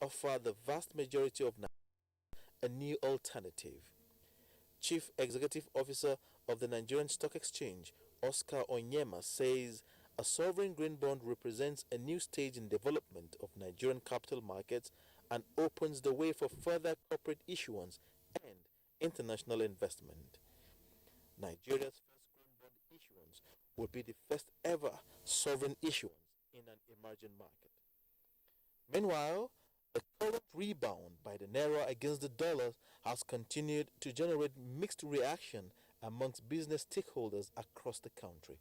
offer the vast majority of Nigerians a new alternative. Chief Executive Officer of the Nigerian Stock Exchange, Oscar Onyema, says a sovereign green bond represents a new stage in development of Nigerian capital markets and opens the way for further corporate issuance and international investment. Nigeria's first green bond issuance will be the first ever sovereign issuance in an emerging market. Meanwhile, the current rebound by the naira against the dollar has continued to generate mixed reaction amongst business stakeholders across the country.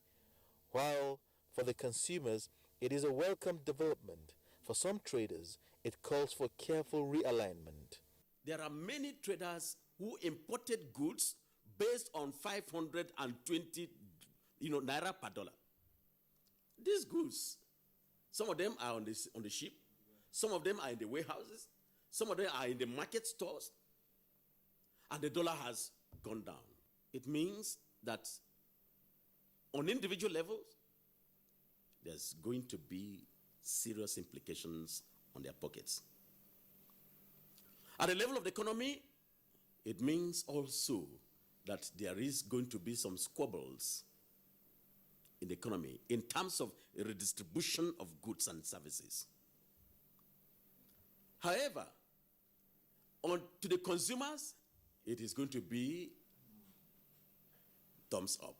While for the consumers, it is a welcome development, for some traders, it calls for careful realignment. There are many traders who imported goods based on 520 naira per dollar. These goods, some of them are on the ship, some of them are in the warehouses, some of them are in the market stores, and the dollar has gone down. It means that on individual levels, there's going to be serious implications on their pockets. At the level of the economy, it means also that there is going to be some squabbles in the economy in terms of redistribution of goods and services. However, to the consumers, it is going to be thumbs up.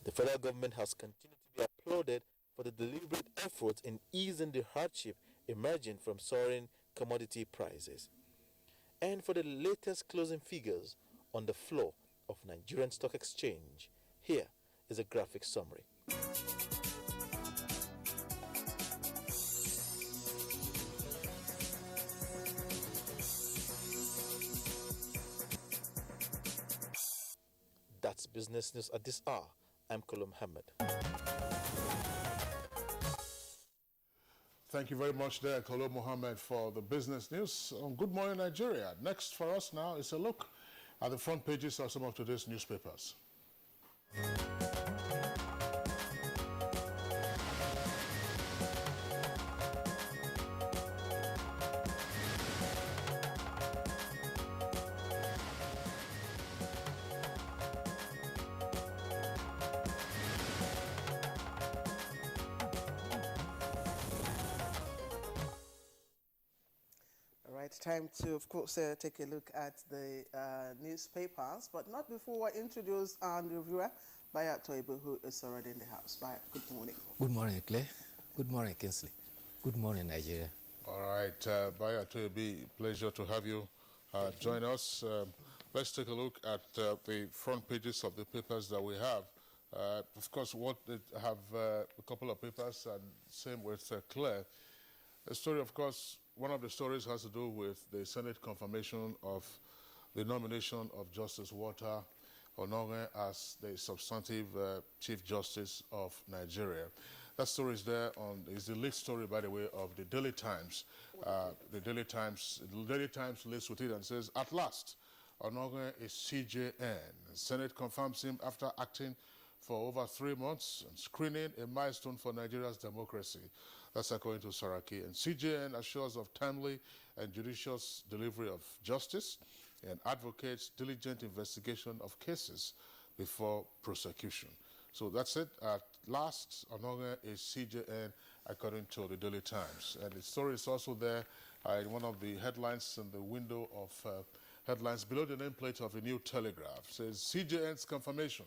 The federal government has continued to be applauded for the deliberate efforts in easing the hardship emerging from soaring commodity prices. And for the latest closing figures on the floor of Nigerian Stock Exchange, here is a graphic summary. That's business news at this hour. I'm Kolum Hamid. Thank you very much there, Kolo Mohammed, for the business news on Good Morning Nigeria. Next for us now is a look at the front pages of some of today's newspapers. Time to, of course, take a look at the newspapers, but not before I introduce our reviewer, Bayat Toibu, who is already in the house. Bayat, good morning. Good morning, Clay. Good morning, Kinsley. Good morning, Nigeria. All right, Bayat Toibu, pleasure to have you join us. Let's take a look at the front pages of the papers that we have. Of course, I have a couple of papers, and same with Claire. The story, of course, one of the stories has to do with the Senate confirmation of the nomination of Justice Walter Onnoghen as the substantive Chief Justice of Nigeria. That story is there is the lead story, by the way, of the Daily Times. The Daily Times lists with it and says, at last, Onnoghen is CJN. Senate confirms him after acting for over 3 months and screening a milestone for Nigeria's democracy. That's according to Saraki. And CJN assures of timely and judicious delivery of justice and advocates diligent investigation of cases before prosecution. So that's it. At last, Onnoghen is CJN, according to the Daily Times. And the story is also there in one of the headlines in the window of headlines below the nameplate of the New Telegraph. It says, CJN's confirmation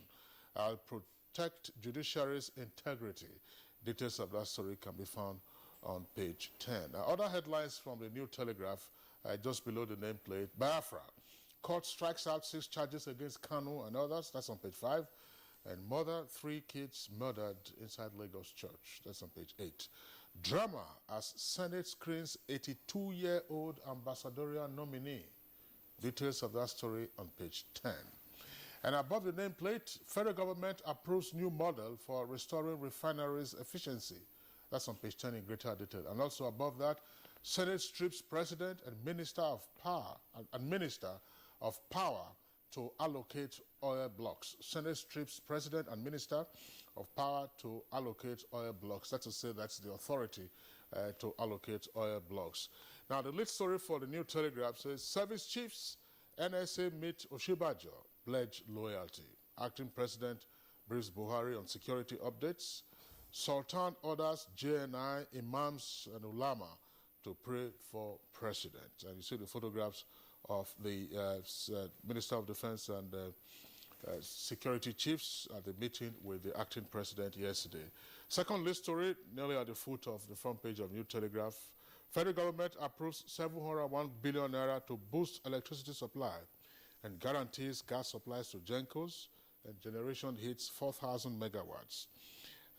protect judiciary's integrity. Details of that story can be found on page 10. Now, other headlines from the New Telegraph, just below the nameplate. Biafra. Court strikes out 6 charges against Kanu and others. That's on page 5. And mother, 3 kids murdered inside Lagos church. That's on page 8. Drama as Senate screens 82-year-old ambassadorial nominee. Details of that story on page 10. And above the nameplate, federal government approves new model for restoring refineries efficiency. That's on page 10 in greater detail. And also above that, Senate strips president and minister of power to allocate oil blocks. Senate strips president and minister of power to allocate oil blocks. That's to say that's the authority to allocate oil blocks. Now, the lead story for the New Telegraph says, Service Chiefs, NSA meet Oshibajo, pledge loyalty. Acting President briefs Buhari on security updates. Sultan orders JNI, imams and ulama to pray for president. And you see the photographs of the Minister of Defense and security chiefs at the meeting with the acting president yesterday. Second list story, nearly at the foot of the front page of New Telegraph. Federal government approves 701 billion naira to boost electricity supply and guarantees gas supplies to Gencos, and generation hits 4,000 megawatts.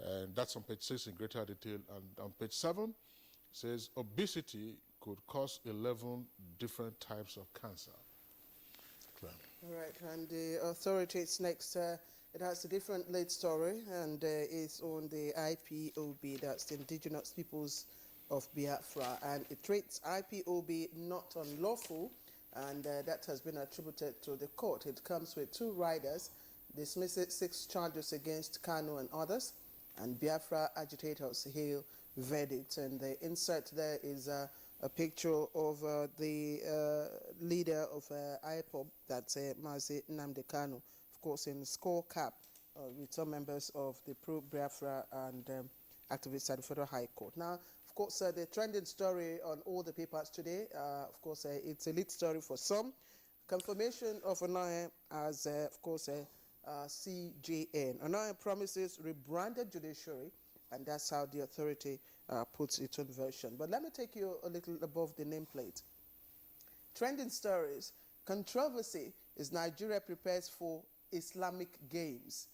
And that's on page 6 in greater detail. And on page 7, it says obesity could cause 11 different types of cancer. All right, and the authorities next, it has a different lead story, and it's on the IPOB, that's the Indigenous Peoples of Biafra, and it treats IPOB not unlawful, and that has been attributed to the court. It comes with 2 riders, dismisses 6 charges against Kanu and others, and Biafra agitators hail verdict. And the insert there is a picture of the leader of IPOB, that's Mazi Nnamdi Kanu, of course in skull cap with some members of the pro-Biafra and activists at the Federal High Court. Now, of course, the trending story on all the papers today, of course, it's a lead story for some. Confirmation of Onoye as, of course, CJN. Onoye promises rebranded judiciary, and that's how the authority puts its own version. But let me take you a little above the nameplate. Trending stories. Controversy is Nigeria prepares for Islamic Games.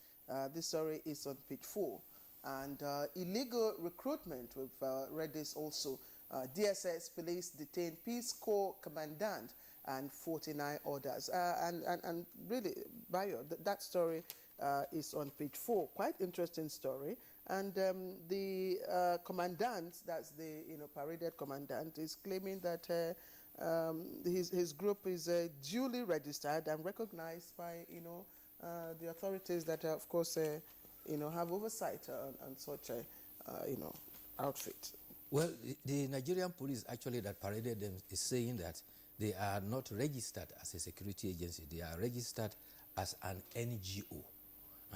This story is on page 4. And illegal recruitment, we've read this also. DSS police detained Peace Corps commandant and 49 others. And really, Bayo, that story is on page 4. Quite interesting story. And the commandant, that's the paraded commandant, is claiming that his group is duly registered and recognized by the authorities that of course have oversight on such a outfit. Well, the Nigerian police actually that paraded them is saying that they are not registered as a security agency. They are registered as an NGO.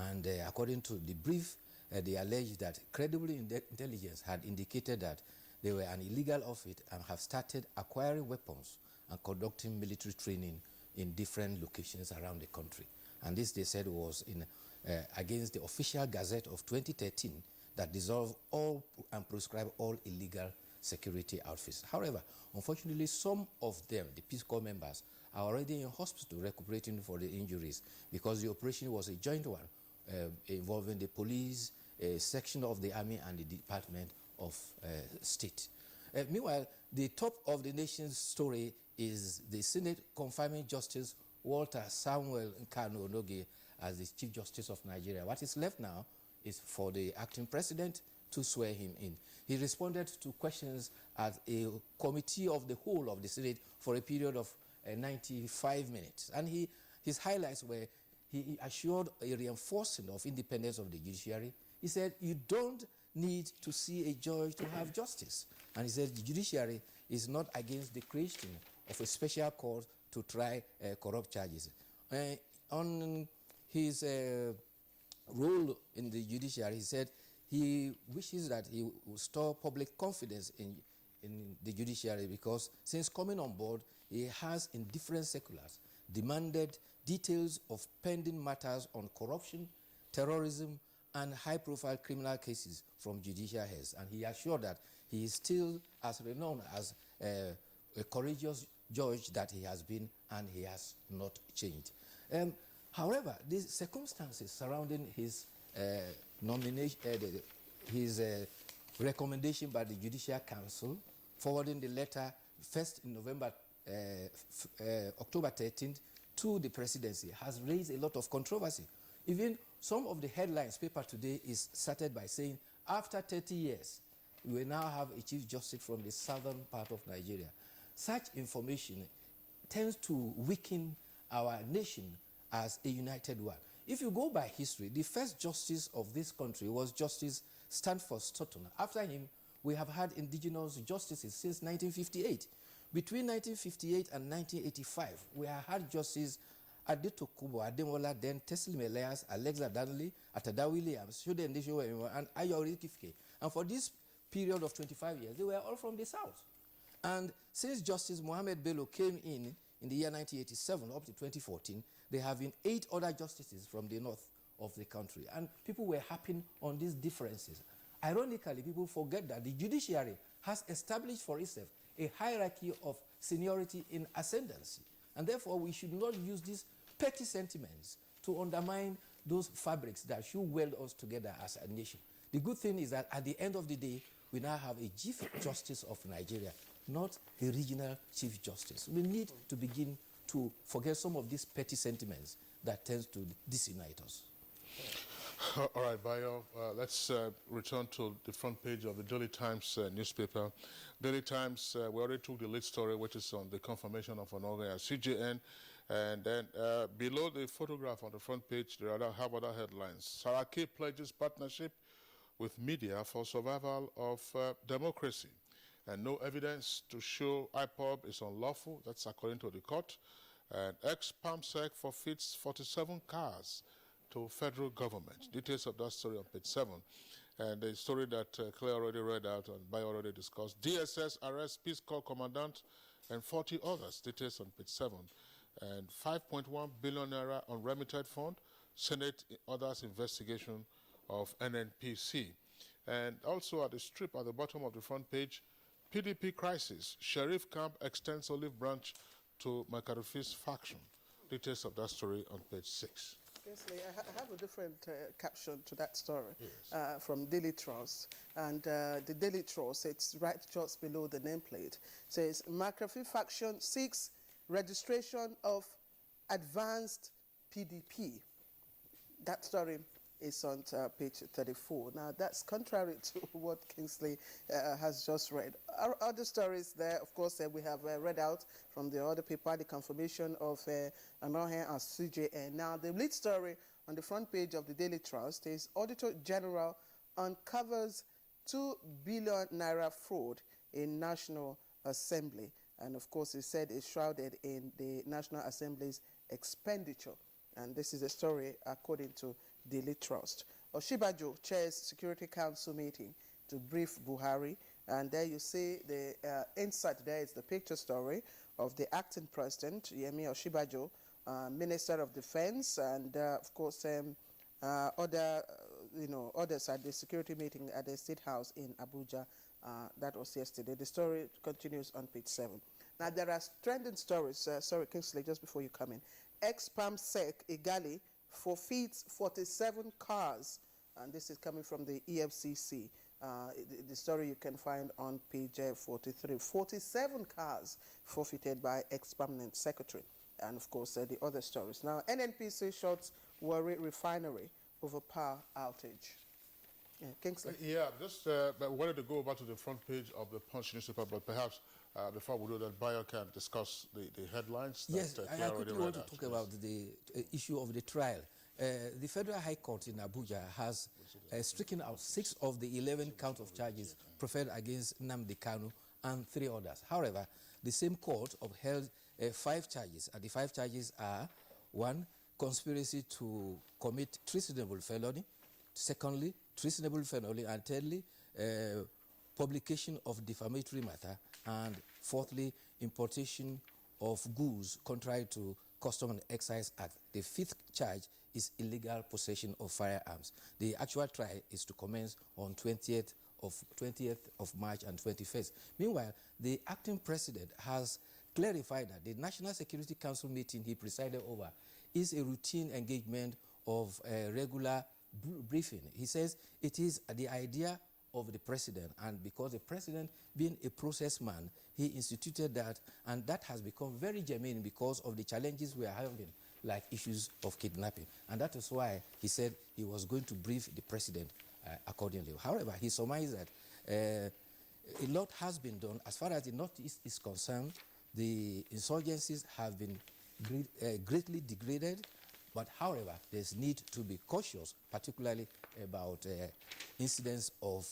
And according to the brief, they allege that credible intelligence had indicated that they were an illegal outfit and have started acquiring weapons and conducting military training in different locations around the country. And this, they said, was in against the official gazette of 2013 that dissolved all and proscribed all illegal security outfits. However, unfortunately, some of them, the Peace Corps members, are already in hospital recuperating for the injuries because the operation was a joint one involving the police, a section of the army, and the Department of State. Meanwhile, the top of the nation's story is the Senate confirming Justice Walter Samuel Nkanu Onoge as the Chief Justice of Nigeria. What is left now is for the acting president to swear him in. He responded to questions at a committee of the whole of the Senate for a period of 95 minutes. And his highlights were, he assured a reinforcing of independence of the judiciary. He said, you don't need to see a judge to have justice. And he said the judiciary is not against the creation of a special court to try corrupt charges. On his role in the judiciary, he said he wishes that he will restore public confidence in the judiciary because since coming on board, he has in different circulars demanded details of pending matters on corruption, terrorism, and high-profile criminal cases from judicial heads. And he assured that he is still as renowned as a courageous judge that he has been, and he has not changed. However, the circumstances surrounding his nomination, his recommendation by the Judicial Council, forwarding the letter first in October 13th to the presidency, has raised a lot of controversy. Even some of the headlines paper today is started by saying, after 30 years, we will now have a Chief Justice from the southern part of Nigeria. Such information tends to weaken our nation as a united one. If you go by history, the first justice of this country was Justice Stanford Stoughton. After him, we have had indigenous justices since 1958. Between 1958 and 1985, we had Justice Adetokunbo Ademola, then Teslim Elias, Alexa Danley, Atada Williams, Shode Ndisho, and Ayori Kifke. And for this period of 25 years, they were all from the South. And since Justice Mohammed Bello came in the year 1987 up to 2014, there have been 8 other justices from the north of the country. And people were harping on these differences. Ironically, people forget that the judiciary has established for itself a hierarchy of seniority in ascendancy. And therefore, we should not use these petty sentiments to undermine those fabrics that should weld us together as a nation. The good thing is that at the end of the day, we now have a Chief Justice of Nigeria, not a regional Chief Justice. We need to begin to forget some of these petty sentiments that tends to disunite us. All right, Bayo, let's return to the front page of the Daily Times newspaper. Daily Times, we already took the lead story, which is on the confirmation of Onoge as CJN. And then below the photograph on the front page, there have other headlines. Saraki pledges partnership with media for survival of democracy. And no evidence to show IPOB is unlawful. That's according to the court. And ex-PAMSEC forfeits 47 cars to federal government. Details of that story on page 7. And the story that Claire already read out and Bayo already discussed. DSS arrests Peace Corps commandant and 40 others. Details on page 7. And 5.1 billion naira unremitted fund. Senate orders investigation of NNPC. And also at the strip at the bottom of the front page, PDP crisis. Sheriff camp extends olive branch to Makarufi's faction. Details of that story on page 6. Yes, I have a different caption to that story from Daily Trust. And the Daily Trust, it's right just below the nameplate, says McAfee faction seeks registration of advanced PDP. That story is on page 34. Now, that's contrary to what Kingsley has just read. Our other stories there, of course, we have read out from the other paper, the confirmation of Anohe as CJN. Now, the lead story on the front page of the Daily Trust is Auditor General uncovers 2 billion naira fraud in National Assembly. And, of course, it said it's shrouded in the National Assembly's expenditure. And this is a story according to Daily Trust. Oshibajo chairs Security Council meeting to brief Buhari. And there you see the insert there is the picture story of the acting president, Yemi Oshibajo, Minister of Defense, and of course others at the security meeting at the State House in Abuja. That was yesterday. The story continues on page 7. Now there are trending stories. Sorry, Kingsley, just before you come in. Ex-PAMSEC Igali forfeits 47 cars, and this is coming from the EFCC. The story you can find on page 43. 47 cars forfeited by ex-permanent secretary, and of course the other stories. Now, NNPC shorts Warri refinery over power outage. Yeah, Kingsley. Yeah, just wanted to go over to the front page of the Punch newspaper, but perhaps before we do that, Bayo can discuss the headlines. Yes, I quickly want to talk about the issue of the trial. The Federal High Court in Abuja has stricken out 6 of the 11 count of charges preferred against Nnamdi Kanu and 3 others. However, the same court upheld 5 charges, and the 5 charges are: 1, conspiracy to commit treasonable felony; secondly, treasonable felony; and thirdly, publication of defamatory matter; and fourthly, importation of goods contrary to Custom and Excise Act. The 5th charge is illegal possession of firearms. The actual trial is to commence on 20th of March and 21st. Meanwhile, the acting president has clarified that the National Security Council meeting he presided over is a routine engagement of a regular briefing. He says it is the idea of the president, and because the president, being a process man, he instituted that, and that has become very germane because of the challenges we are having, like issues of kidnapping. And that is why he said he was going to brief the president accordingly. However, he surmised that a lot has been done. As far as the Northeast is concerned, the insurgencies have been greatly degraded. But however, there's need to be cautious, particularly about incidents of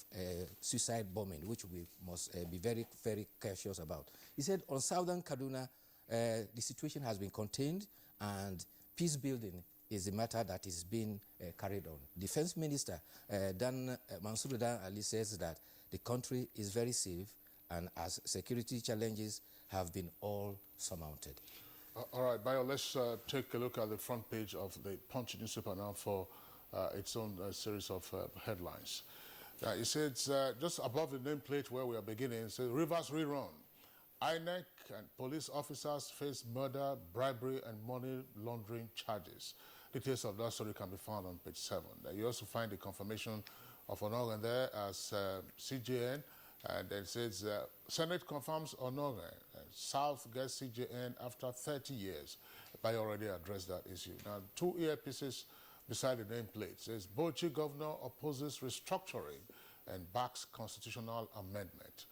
suicide bombing, which we must be very, very cautious about. He said on southern Kaduna, the situation has been contained and peace building is a matter that is being carried on. Defense Minister Mansour Dan Ali says that the country is very safe and as security challenges have been all surmounted. All right, Bayo, let's take a look at the front page of the Punch newspaper now for its own series of headlines. It says, just above the nameplate where we are beginning, it says, Rivers rerun. INEC and police officers face murder, bribery, and money laundering charges. Details of that story can be found on page 7. You also find the confirmation of Onogan there as CJN, and it says, Senate confirms Onogan. South gets CJN after 30 years. I already addressed that issue. Now, 2 earpieces beside the nameplate says, Bauchi governor opposes restructuring and backs constitutional amendment.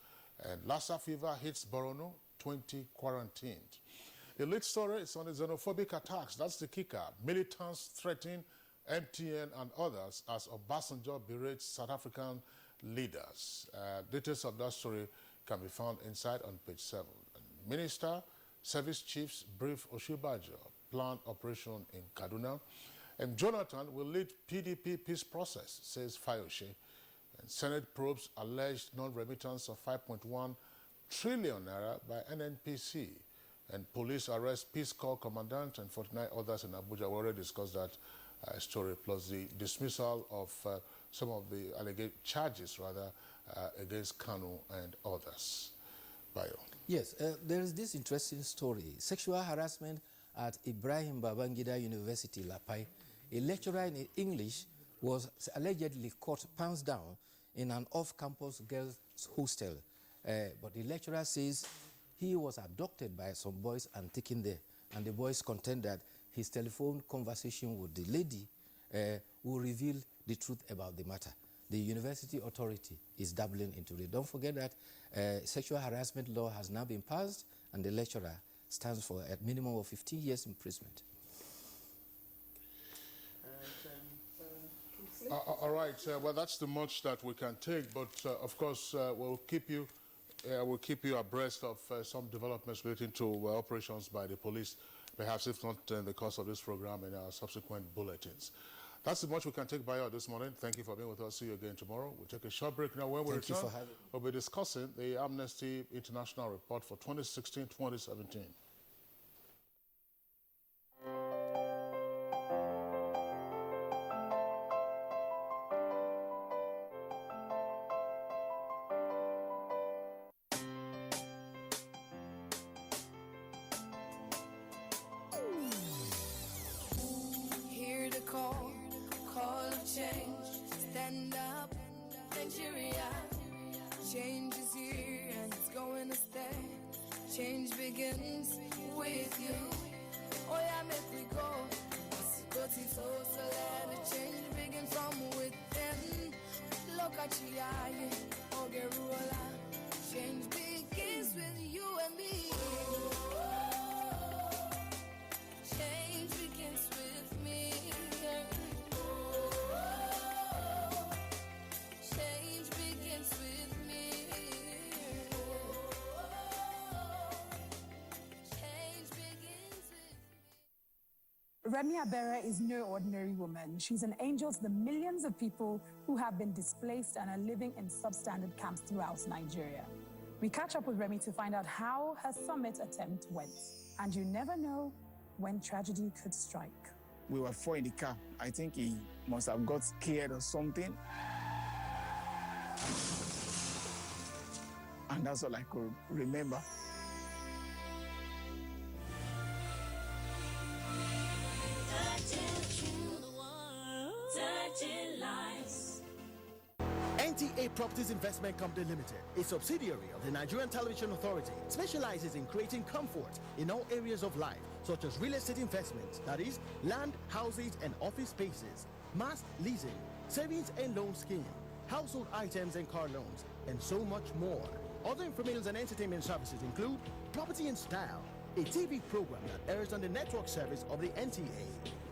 And Lassa fever hits Borono, 20 quarantined. The lead story is on the xenophobic attacks. That's the kicker. Militants threaten MTN and others as Obasanjo berates South African leaders. Details of that story can be found inside on page 7. Minister, service chiefs brief Oshibajo, planned operation in Kaduna. And Jonathan will lead PDP peace process, says Fayoshe. And Senate probes alleged non-remittance of 5.1 trillion naira by NNPC. And police arrest Peace Corps commandant and 49 others in Abuja. We already discussed that story, plus the dismissal of some of the alleged charges, against Kanu and others. Bayo. Yes, there is this interesting story. Sexual harassment at Ibrahim Babangida University, Lapai. A lecturer in English was allegedly caught pants down in an off-campus girls' hostel. But the lecturer says he was abducted by some boys and taken there. And the boys contend that his telephone conversation with the lady will reveal the truth about the matter. The university authority is dabbling into it. Don't forget that sexual harassment law has now been passed and the lecturer stands for a minimum of 15 years imprisonment. All right, well, that's the much that we can take, but of course, we'll keep you abreast of some developments relating to operations by the police, perhaps if not in the course of this program, in our subsequent bulletins. That's the much we can take by out this morning. Thank you for being with us. See you again tomorrow. We'll take a short break now. When we return, we'll be discussing the Amnesty International report for 2016-2017. Call of change, stand up, Nigeria. Change is here and it's going to stay. Change begins with you. Oh yeah, make we go. So let the change begin from within. Look at you, Ogerula. Change begins with you and me. Change begins with me. Change begins with me. Change begins with me. Remi Abere is no ordinary woman. She's an angel to the millions of people who have been displaced and are living in substandard camps throughout Nigeria. We catch up with Remi to find out how her summit attempt went. And you never know when tragedy could strike. We were 4 in the car. I think he must have got scared or something. And that's all I could remember. NTA Properties Investment Company Limited, a subsidiary of the Nigerian Television Authority, specializes in creating comfort in all areas of life, such as real estate investments, that is, land, houses, and office spaces, mass leasing, savings and loan scheme, household items and car loans, and so much more. Other information and entertainment services include property and style, a TV program that airs on the network service of the NTA,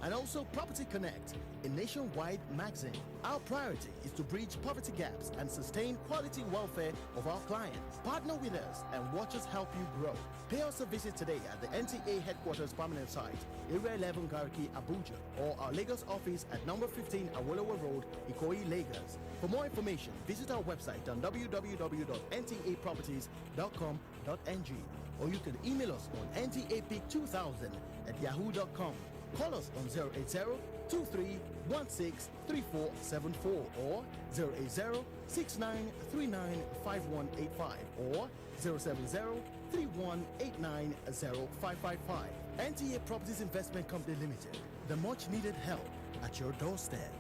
and also Property Connect, a nationwide magazine. Our priority is to bridge poverty gaps and sustain quality welfare of our clients. Partner with us and watch us help you grow. Pay us a visit today at the NTA headquarters permanent site, Area 11 Garki, Abuja, or our Lagos office at number 15 Awolowo Road, Ikoyi, Lagos. For more information, visit our website on www.ntaproperties.com.ng, or you can email us on ntap2000@yahoo.com. Call us on 080-2316-3474 or 080-6939-5185 or 070-3189-0555. NTA Properties Investment Company Limited. The much needed help at your doorstep.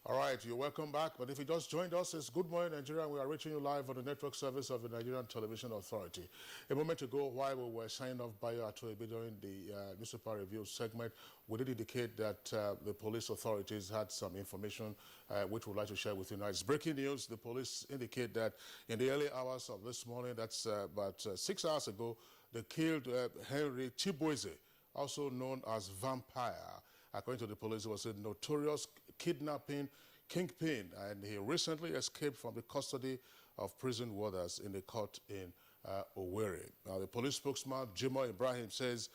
All right, you're welcome back. But if you just joined us, it's Good Morning Nigeria. We are reaching you live on the network service of the Nigerian Television Authority. A moment ago, while we were signing off by Atoebe during the newspaper review segment, we did indicate that the police authorities had some information which we'd like to share with you now. It's breaking news. The police indicate that in the early hours of this morning, that's about 6 hours ago, they killed Henry Chibueze, also known as Vampire. According to the police, he was a notorious kidnapping kingpin, and he recently escaped from the custody of prison warders in the court in Owerri. Now, the police spokesman, Jimoh Ibrahim, says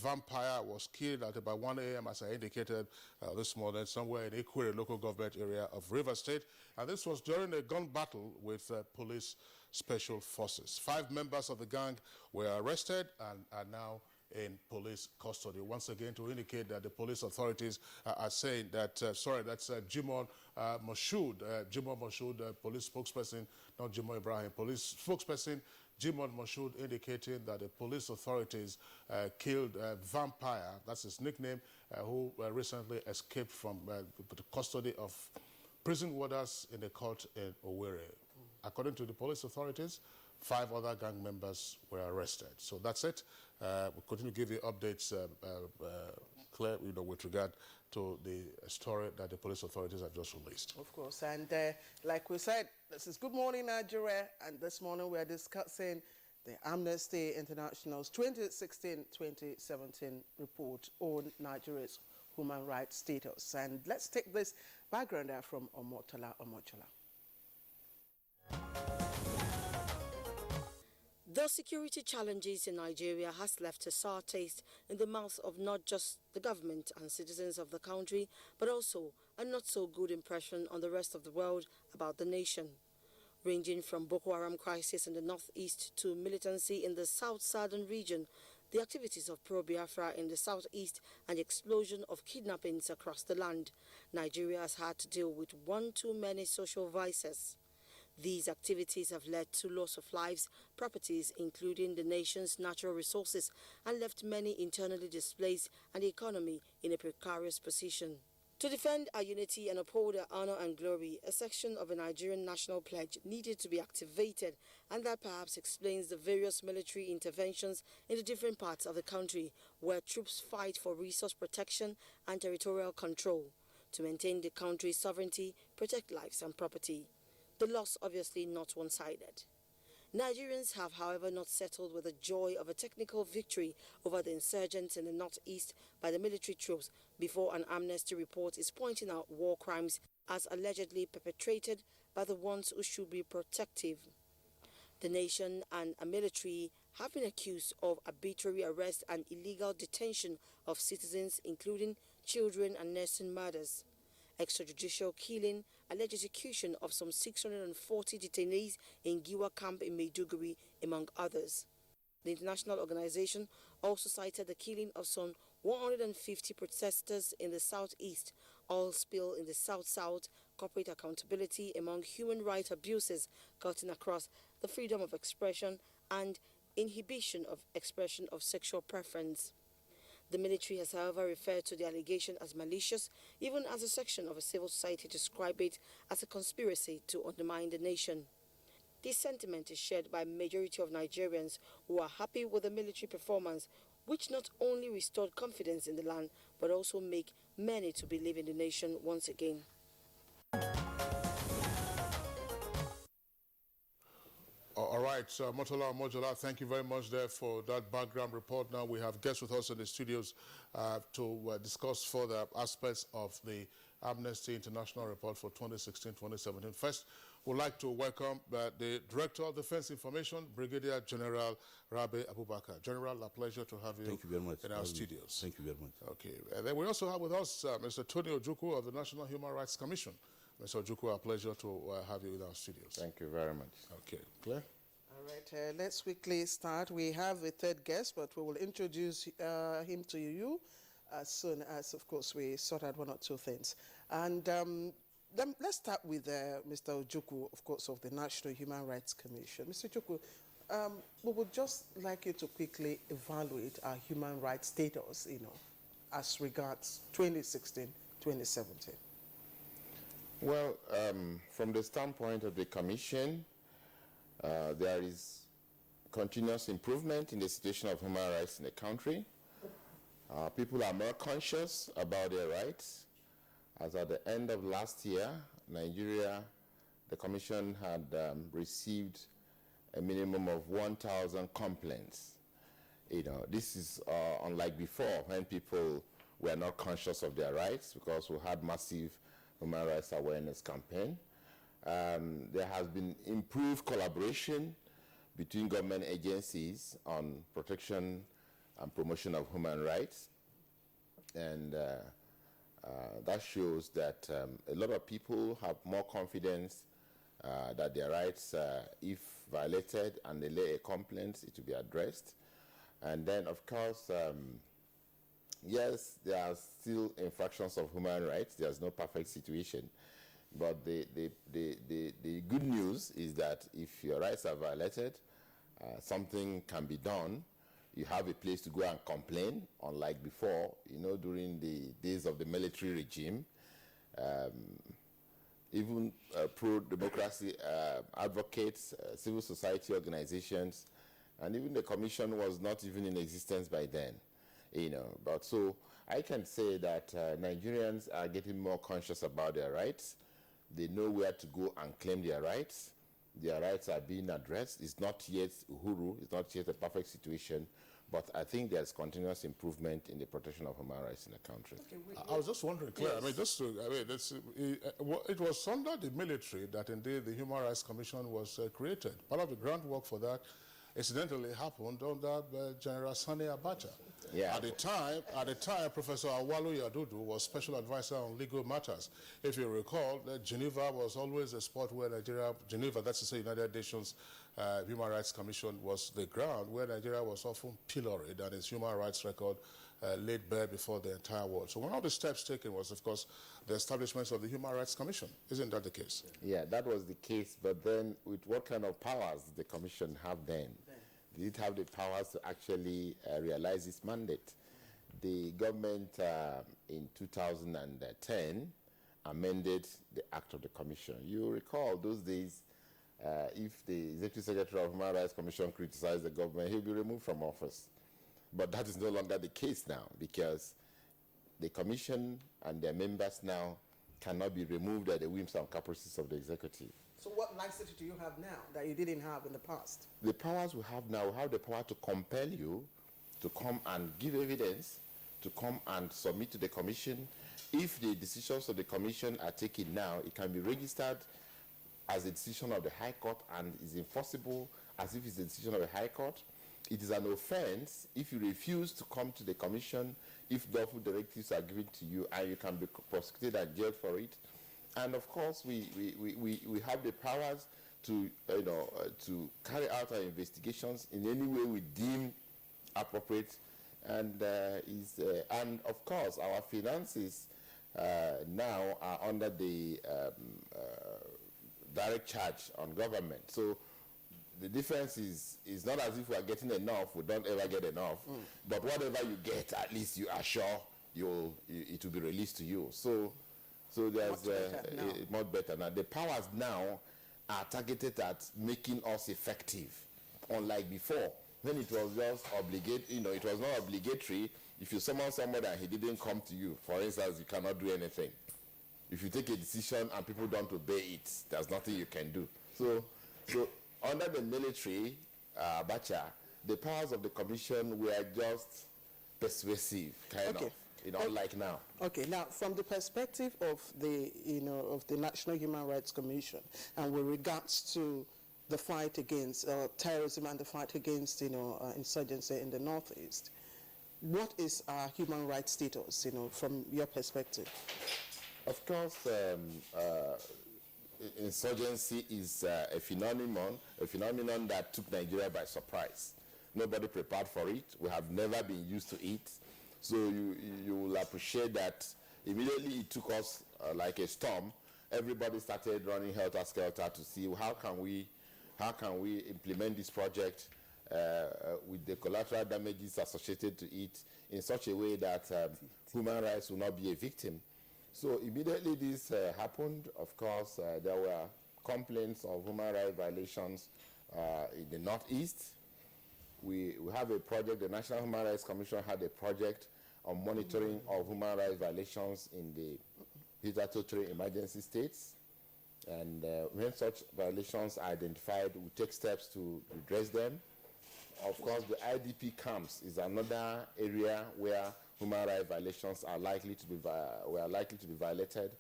Vampire was killed at about 1 a.m., as I indicated this morning, somewhere in Ikwere local government area of Rivers State. And this was during a gun battle with police special forces. 5 members of the gang were arrested and are now in police custody. Once again, to indicate that the police authorities are saying that, that's Jimoh Moshood, police spokesperson, not Jimoh Ibrahim, police spokesperson Jimoh Moshood, indicating that the police authorities killed Vampire, that's his nickname, who recently escaped from the custody of prison warders in a court in Owerri. According to the police authorities, 5 other gang members were arrested. So that's it. We'll continue to give you updates, Claire, with regard to the story that the police authorities have just released. Of course, and like we said, this is Good Morning Nigeria, and this morning we are discussing the Amnesty International's 2016-2017 report on Nigeria's human rights status. And let's take this background out from Omotola. The security challenges in Nigeria has left a sour taste in the mouth of not just the government and citizens of the country, but also a not so good impression on the rest of the world about the nation. Ranging from Boko Haram crisis in the northeast to militancy in the south-southern region, the activities of pro-Biafra in the southeast and the explosion of kidnappings across the land, Nigeria has had to deal with one too many social vices. These activities have led to loss of lives, properties, including the nation's natural resources, and left many internally displaced and the economy in a precarious position. To defend our unity and uphold our honor and glory, a section of a Nigerian national pledge needed to be activated, and that perhaps explains the various military interventions in the different parts of the country where troops fight for resource protection and territorial control to maintain the country's sovereignty, protect lives and property. The loss obviously not one-sided. Nigerians have, however, not settled with the joy of a technical victory over the insurgents in the northeast by the military troops before an amnesty report is pointing out war crimes as allegedly perpetrated by the ones who should be protective. The nation and a military have been accused of arbitrary arrest and illegal detention of citizens, including children and nursing murders, extrajudicial killing, alleged execution of some 640 detainees in Giwa camp in Maiduguri, among others. The international organization also cited the killing of some 150 protesters in the southeast, oil spill in the south-south, corporate accountability among human rights abuses cutting across the freedom of expression and inhibition of expression of sexual preference. The military has, however, referred to the allegation as malicious, even as a section of a civil society described it as a conspiracy to undermine the nation. This sentiment is shared by a majority of Nigerians who are happy with the military performance, which not only restored confidence in the land, but also make many to believe in the nation once again. All right, Motola Mojola, thank you very much there for that background report. Now we have guests with us in the studios to discuss further aspects of the Amnesty International report for 2016-2017. First, we'd like to welcome the Director of Defense Information, Brigadier General Rabe Abubakar. General, a pleasure to have you, thank you very much in our studios. Thank you very much. Okay, and then we also have with us Mr. Tony Ojukwu of the National Human Rights Commission. Mr. Ojukwu, a pleasure to have you in our studios. Thank you very much. Okay, Claire? All right, let's quickly start. We have a third guest, but we will introduce him to you as soon as, of course, we sort out one or two things. And then let's start with Mr. Ojukwu, of course, of the National Human Rights Commission. Mr. Ojukwu, we would just like you to quickly evaluate our human rights status, as regards 2016-2017. Well, from the standpoint of the Commission, there is continuous improvement in the situation of human rights in the country. People are more conscious about their rights. As at the end of last year, Nigeria, the Commission had received a minimum of 1,000 complaints. This is unlike before, when people were not conscious of their rights, because we had massive human rights awareness campaign. There has been improved collaboration between government agencies on protection and promotion of human rights. And that shows that a lot of people have more confidence that their rights, if violated and they lay a complaint, it will be addressed. And then, of course, yes, there are still infractions of human rights. There's no perfect situation. But the good news is that if your rights are violated, something can be done. You have a place to go and complain, unlike before, during the days of the military regime. Even pro-democracy advocates, civil society organizations, and even the Commission was not even in existence by then. But so I can say that Nigerians are getting more conscious about their rights. They know where to go and claim their rights. Their rights are being addressed. It's not yet uhuru, it's not yet a perfect situation, but I think there's continuous improvement in the protection of human rights in the country. Okay, I was just wondering, Claire, yes. It was under the military that indeed the Human Rights Commission was created. Part of the groundwork for that incidentally happened under General Sani Abacha. Yeah. At the time, Professor Awalu Yadudu was special advisor on legal matters. If you recall, Geneva was always a spot where Geneva, that's to say United Nations Human Rights Commission, was the ground where Nigeria was often pilloried and its human rights record laid bare before the entire world. So one of the steps taken was, of course, the establishment of the Human Rights Commission. Isn't that the case? Yeah, that was the case. But then, with what kind of powers did the Commission have then? Did it have the powers to actually realize its mandate? The government in 2010 amended the Act of the Commission. You recall those days, if the Executive Secretary of Human Rights Commission criticized the government, he'll be removed from office. But that is no longer the case now, because the Commission and their members now cannot be removed at the whims and caprices of the executive. So what nicety do you have now that you didn't have in the past? The powers we have now, we have the power to compel you to come and give evidence, to come and submit to the Commission. If the decisions of the Commission are taken now, it can be registered as a decision of the High Court and is enforceable as if it's a decision of the High Court. It is an offense if you refuse to come to the Commission, if lawful directives are given to you, and you can be prosecuted and jailed for it. And of course, we have the powers to, to carry out our investigations in any way we deem appropriate. And of course, our finances now are under the direct charge on government. So the difference is not as if we are getting enough. We don't ever get enough. But whatever you get, at least you are sure it will be released to you. So there's much better now. The powers now are targeted at making us effective, unlike before, when it was just obligatory. It was not obligatory. If you summon somebody and he didn't come to you, for instance, you cannot do anything. If you take a decision and people don't obey it, there's nothing you can do. So under the military, Abacha, the powers of the commission were just persuasive, kind of, unlike now. Okay, now from the perspective of the, of the National Human Rights Commission, and with regards to the fight against terrorism and the fight against, insurgency in the Northeast, what is our human rights status, from your perspective? Of course, insurgency is a phenomenon that took Nigeria by surprise. Nobody prepared for it. We have never been used to it. So you will appreciate that immediately it took us like a storm. Everybody started running helter-skelter to see how can we implement this project with the collateral damages associated to it in such a way that human rights will not be a victim. So immediately this happened. Of course, there were complaints of human rights violations in the Northeast. We have a project, the National Human Rights Commission had a project on monitoring of human rights violations in the hitherto three emergency states. And when such violations are identified, we take steps to redress them. Of course, the IDP camps is another area where human rights violations are likely to be violated.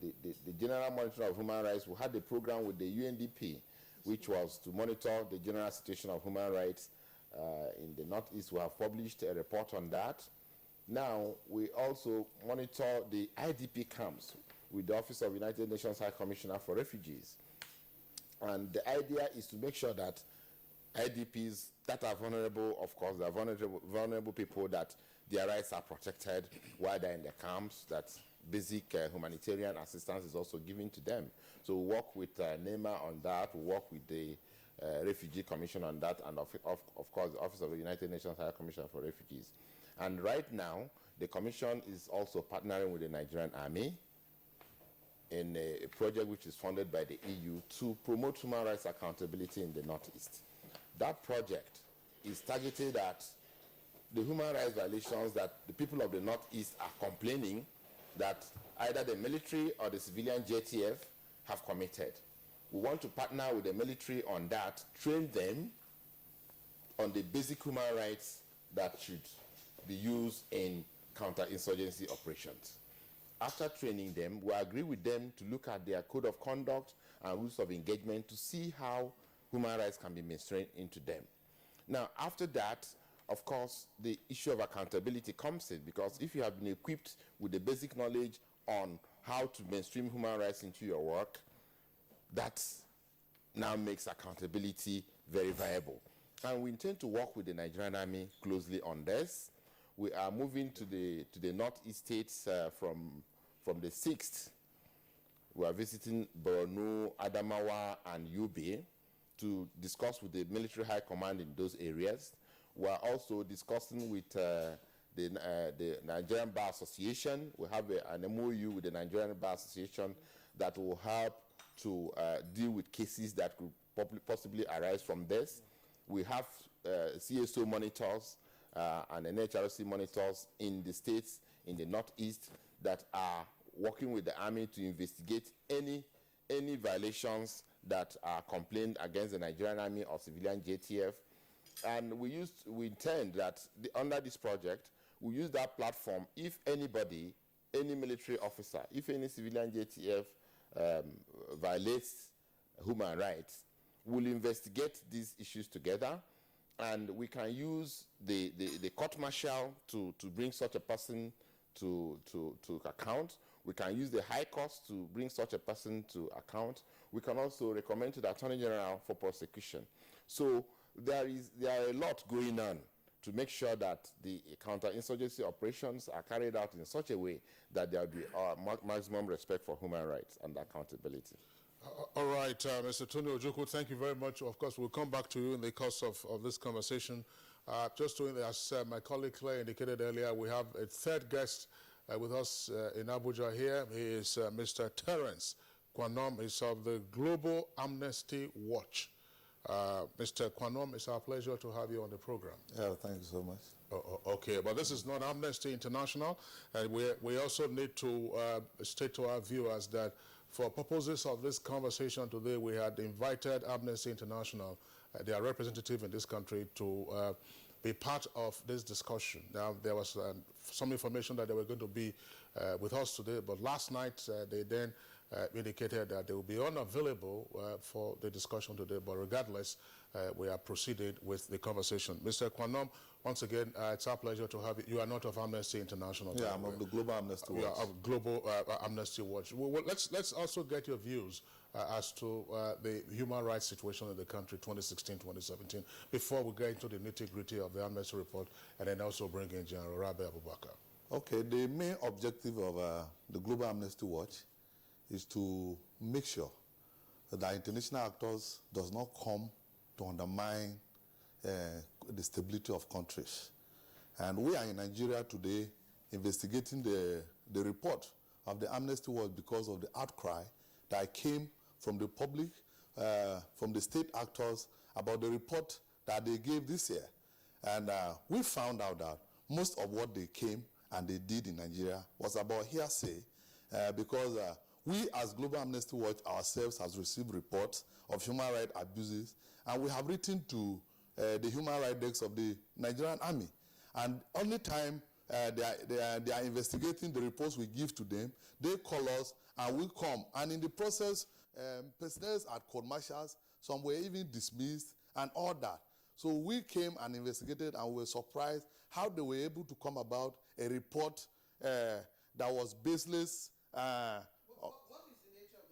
The General Monitoring of Human Rights, we had a program with the UNDP, which was to monitor the general situation of human rights in the Northeast. We have published a report on that. Now, we also monitor the IDP camps with the Office of United Nations High Commissioner for Refugees. And the idea is to make sure that IDPs that are vulnerable, of course, they are vulnerable people, that their rights are protected while they're in the camps, that basic humanitarian assistance is also given to them. So we work with NEMA on that, we work with the Refugee Commission on that, and of course the Office of the United Nations High Commissioner for Refugees. And right now, the Commission is also partnering with the Nigerian Army in a project which is funded by the EU to promote human rights accountability in the Northeast. That project is targeted at the human rights violations that the people of the Northeast are complaining that either the military or the civilian JTF have committed. We want to partner with the military on that, train them on the basic human rights that should be used in counterinsurgency operations. After training them, we agree with them to look at their code of conduct and rules of engagement to see how human rights can be mainstreamed into them. Now, after that, of course, the issue of accountability comes in, because if you have been equipped with the basic knowledge on how to mainstream human rights into your work, that now makes accountability very viable. And we intend to work with the Nigerian Army closely on this. We are moving to the Northeast states from the 6th. We are visiting Borno, Adamawa, and Yobe to discuss with the military high command in those areas. We are also discussing with the Nigerian Bar Association. We have an MOU with the Nigerian Bar Association that will help to deal with cases that could possibly arise from this. We have CSO monitors and NHRC monitors in the states in the Northeast that are working with the Army to investigate any violations that are complained against the Nigerian Army or civilian JTF. And we intend that under this project, we use that platform if anybody, any military officer, if any civilian JTF violates human rights, we'll investigate these issues together, and we can use the court martial to bring such a person to account. We can use the high court to bring such a person to account. We can also recommend to the Attorney General for prosecution. So there are a lot going on to make sure that the counterinsurgency operations are carried out in such a way that there will be maximum respect for human rights and accountability. All right, Mr. Tony Ojukwu, thank you very much. Of course, we'll come back to you in the course of this conversation. Just doing as my colleague Claire indicated earlier, we have a third guest with us in Abuja here. He is Mr. Terence Kwanom. He's of the Global Amnesty Watch. Mr. Kwanom, it's our pleasure to have you on the program. Yeah, thank you so much. Okay, but this is not Amnesty International, and we also need to state to our viewers that for purposes of this conversation today, we had invited Amnesty International, their representative in this country, to be part of this discussion. Now, there was some information that they were going to be with us today, but last night they then indicated that they will be unavailable for the discussion today, but regardless, we are proceeding with the conversation. Mr. Kwanom, once again, it's our pleasure to have you. You are not of Amnesty International. Yeah, I'm of the Global Amnesty Watch. You are of Global Amnesty Watch. Well, let's also get your views as to the human rights situation in the country 2016-2017 before we get into the nitty-gritty of the Amnesty report and then also bring in General Rabi Abubakar. Okay, the main objective of the Global Amnesty Watch is to make sure that the international actors does not come to undermine the stability of countries. And we are in Nigeria today investigating the report of the Amnesty Watch because of the outcry that came from the public, from the state actors about the report that they gave this year. And we found out that most of what they came and they did in Nigeria was about hearsay because we as Global Amnesty Watch ourselves has received reports of human rights abuses, and we have written to the human rights desk of the Nigerian Army. And only time they are investigating the reports we give to them, they call us and we come. And in the process, personnel at court martials, some were even dismissed and all that. So we came and investigated, and we were surprised how they were able to come about a report that was baseless. What is the nature of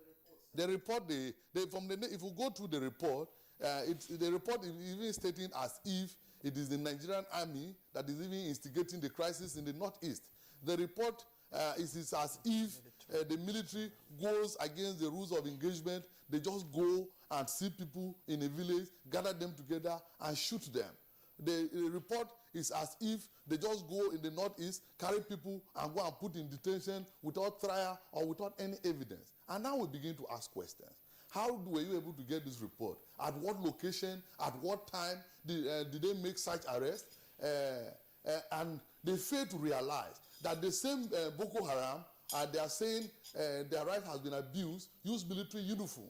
the report? The report, if you go through the report, the report is even stating as if it is the Nigerian Army that is even instigating the crisis in the Northeast. The report is as if the military goes against the rules of engagement. They just go and see people in a village, gather them together, and shoot them. The report is as if they just go in the Northeast, carry people, and go and put in detention without trial or without any evidence. And now we begin to ask questions. How were you able to get this report? At what location? At what time did they make such arrest? And they fail to realize that the same Boko Haram, they are saying their right has been abused, use military uniform.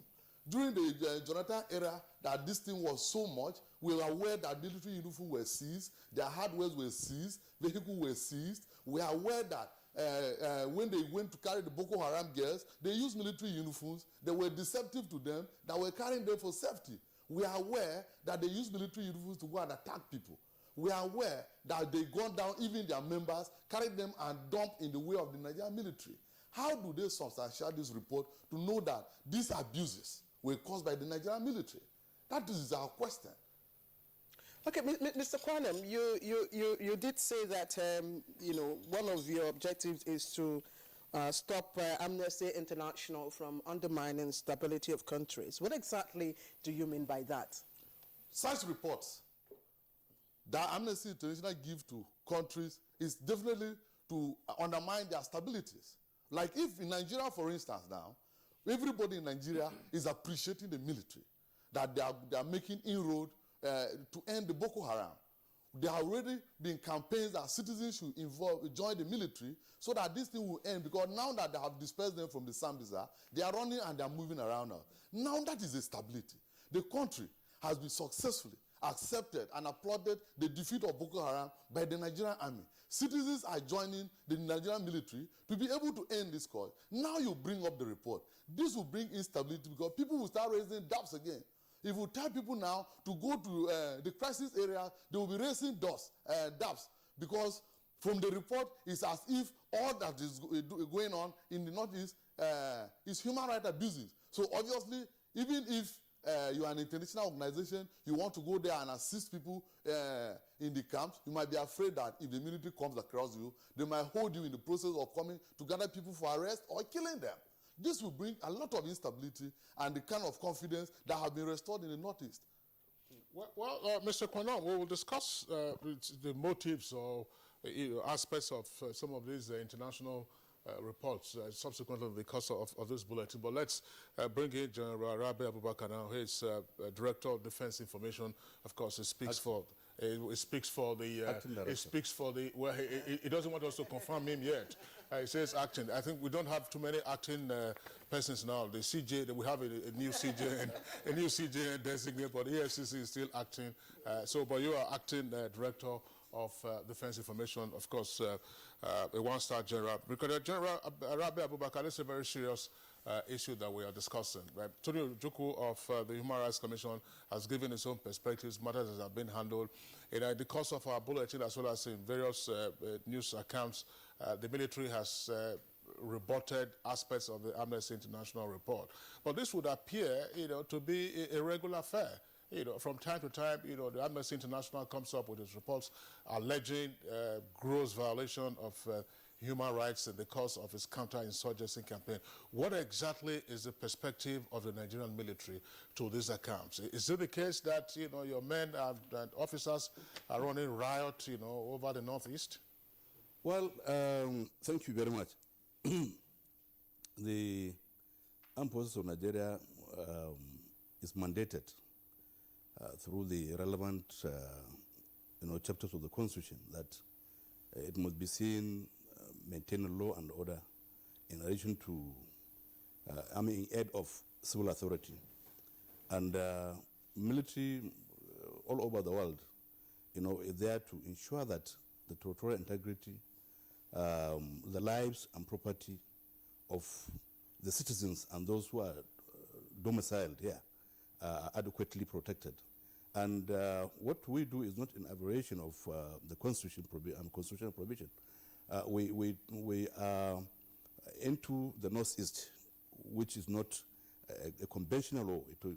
During the Jonathan era, that this thing was so much, we were aware that military uniform were seized, their hardware were seized, vehicles were seized. We are aware that when they went to carry the Boko Haram girls, they used military uniforms. They were deceptive to them, that were carrying them for safety. We are aware that they used military uniforms to go and attack people. We are aware that they gone down, even their members, carried them and dumped in the way of the Nigerian military. How do they substantiate this report to know that these abuses were caused by the Nigerian military? That is our question. Okay, Mr. Kwanem, you did say that one of your objectives is to stop Amnesty International from undermining stability of countries. What exactly do you mean by that? Such reports that Amnesty International give to countries is definitely to undermine their stabilities. Like if in Nigeria, for instance, now, everybody in Nigeria is appreciating the military, that they are making inroad to end the Boko Haram. There have already been campaigns that citizens should join the military so that this thing will end, because now that they have dispersed them from the Sambisa, they are running and they are moving around now. Now that is a stability. The country has been successfully accepted and applauded the defeat of Boko Haram by the Nigerian army. Citizens are joining the Nigerian military to be able to end this cause. Now you bring up the report. This will bring instability because people will start raising doubts again. If you tell people now to go to the crisis area, they will be raising doubts because from the report, it's as if all that is going on in the Northeast is human rights abuses. So obviously, even if you are an international organization, you want to go there and assist people in the camps, you might be afraid that if the military comes across you, they might hold you in the process of coming to gather people for arrest or killing them. This will bring a lot of instability and the kind of confidence that have been restored in the Northeast. Well, Mr. Kwanon, we will discuss the motives or aspects of some of these international reports subsequently in the course of this bulletin. But let's bring in General Rabi Abubakar now. He is Director of Defense Information. Of course, he speaks for the. Well, he doesn't want us to confirm him yet. He says acting. I think we don't have too many acting persons now. The CJ, we have a new CJ and a new CJ designate, but EFCC is still acting. But you are acting Director of Defense Information, of course, a one-star general. Because General Rabi Abubakar, this is a very serious issue that we are discussing. Tony Ojukwu of the Human Rights Commission has given his own perspectives, matters that have been handled. In the course of our bulletin, as well as in various news accounts, the military has rebutted aspects of the Amnesty International report. But this would appear, to be a regular affair. From time to time, the Amnesty International comes up with its reports alleging gross violation of human rights in the course of its counter-insurgency campaign. What exactly is the perspective of the Nigerian military to these accounts? Is it the case that, your men and officers are running riot, over the Northeast? Well, thank you very much. The Armed Forces of Nigeria is mandated through the relevant, chapters of the Constitution that it must be seen maintaining law and order in relation to, in aid of civil authority. And military all over the world, is there to ensure that the territorial integrity, the lives and property of the citizens and those who are domiciled here are adequately protected. And what we do is not in aberration of the Constitution and constitutional provision. We are into the Northeast, which is not a conventional law. It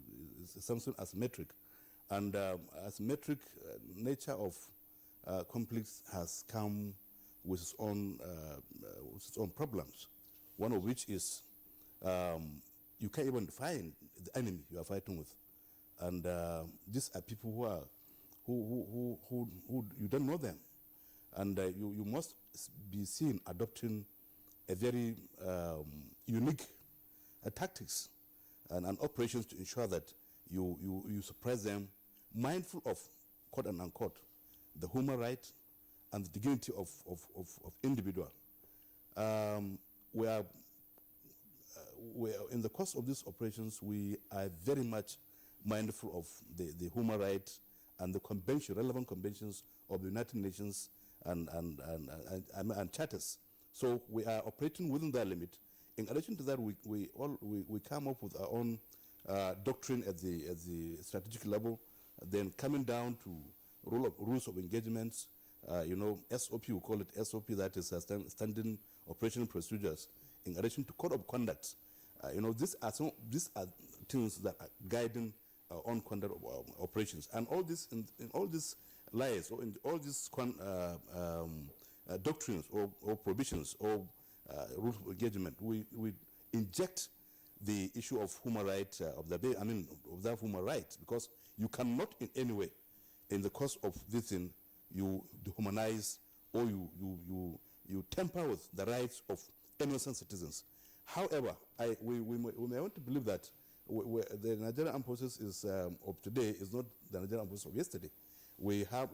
is something asymmetric. And asymmetric nature of conflicts has come with its own problems. One of which is you can't even find the enemy you are fighting with. And these are people who you don't know them. And you must be seen adopting a very unique tactics and operations to ensure that you suppress them, mindful of, quote and unquote, the human right and the dignity of individual. We are in the course of these operations, we are very much mindful of the human rights and the relevant conventions of the United Nations and charters. So we are operating within that limit. In addition to that, we come up with our own doctrine at the strategic level, then coming down to rules of engagements. SOP, we call it SOP, that is standing operational procedures. In addition to code of conduct, these are things that are guiding our own conduct of our operations. And all this in all these lies or in all these doctrines or provisions or rules of engagement, we inject the issue of human rights of that human rights, because you cannot in any way, in the course of this thing, you dehumanize or you tamper with the rights of innocent citizens. However, we may want to believe that the Nigerian Armed Forces of today is not the Nigerian Armed Forces of yesterday. We have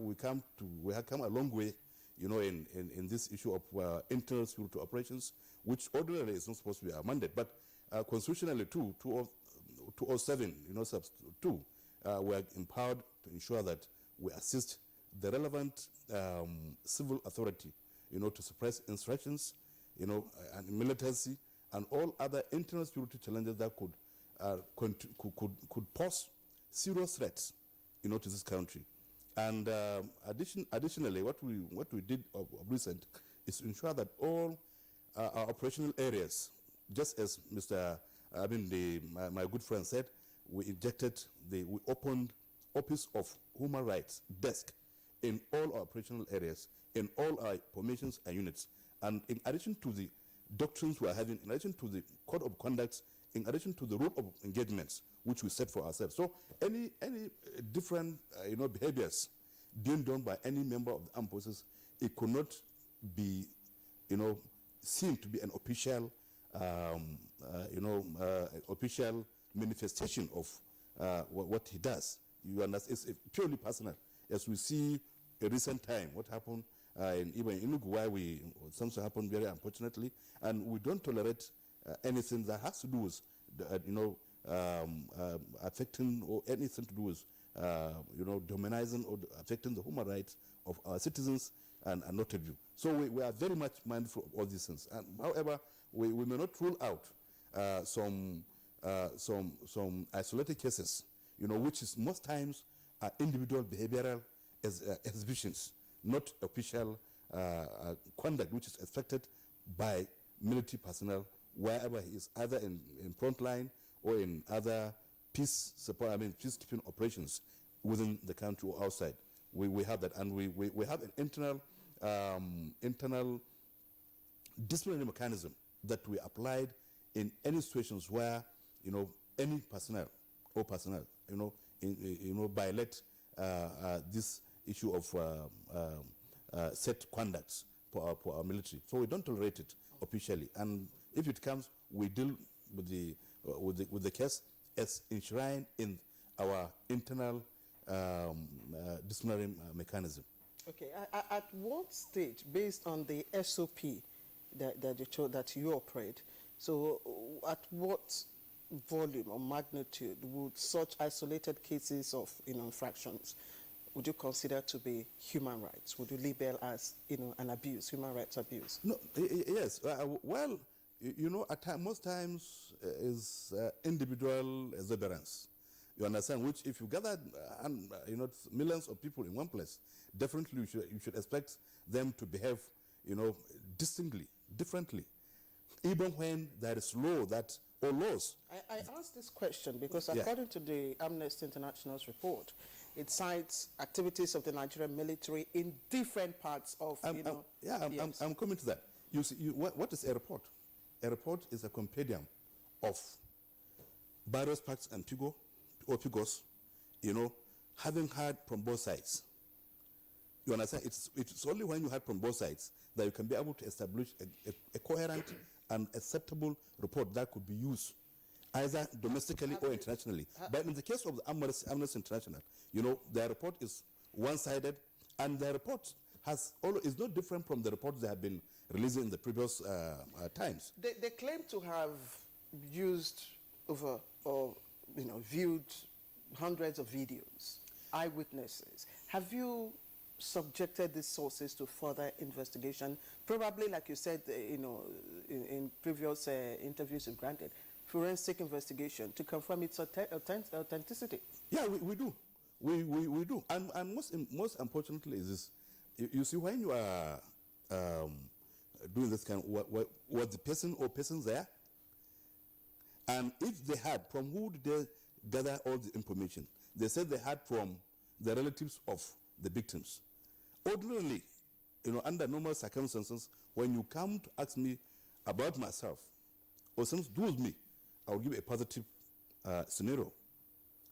come a long way, in this issue of internal security operations, which ordinarily is not supposed to be our mandate. But constitutionally, 207, sub 2, we are empowered to ensure that we assist the relevant civil authority, to suppress insurrections, and militancy, and all other internal security challenges that could pose serious threats, to this country. And additionally, what we did of recent is to ensure that all our operational areas, just as my good friend said, we opened Office of Human Rights desk in all our operational areas, in all our formations and units. And in addition to the doctrines we are having, in addition to the code of conduct, in addition to the rule of engagements, which we set for ourselves. So any different behaviors being done by any member of the armed forces, it could not be seem to be an official, official manifestation of what he does. You understand? It's purely personal. As we see a recent time, what happened even in Uruguay, something happened very unfortunately, and we don't tolerate anything that has to do with, affecting or anything to do with, demonizing or affecting the human rights of our citizens and not of you. So we are very much mindful of all these things. And however, we may not rule out some isolated cases, which is most times individual behavioral exhibitions, not official conduct, which is expected by military personnel wherever he is, either in front line or in other peacekeeping operations within the country or outside. We have that, and we have an internal disciplinary mechanism that we applied in any situations where any personnel violate this issue of set conducts for our military. So we don't tolerate it officially, and if it comes, we deal with the case as enshrined in our internal disciplinary mechanism. Okay, at what stage, based on the SOP that you operate, so at what volume or magnitude would such isolated cases of infractions would you consider to be human rights? Would you label as an abuse, human rights abuse? No, yes. Well, most times is individual exuberance. You understand? Which, if you gather, millions of people in one place, definitely you should expect them to behave, distinctly, differently, even when there is law that or laws. I asked this question because according to the Amnesty International's report, it cites activities of the Nigerian military in different parts of, I'm coming to that. You see, what is a report? A report is a compendium of various facts and figures, having heard from both sides. You understand? It's only when you heard from both sides that you can be able to establish a coherent and acceptable report that could be used either domestically or internationally. But in the case of the Amnesty International, their report is one-sided, and their report is not different from the reports they have been releasing in the previous times. They claim to have used viewed hundreds of videos, eyewitnesses. Have you subjected these sources to further investigation? Probably, like you said, in previous interviews you've granted, forensic investigation to confirm its authenticity. Yeah, we do. We do. And most unfortunately is this. You see, when you are doing this kind of, was the person or persons there? And if they had, from who did they gather all the information? They said they had from the relatives of the victims. Ordinarily, under normal circumstances, when you come to ask me about myself or something to do with me, I will give a positive scenario.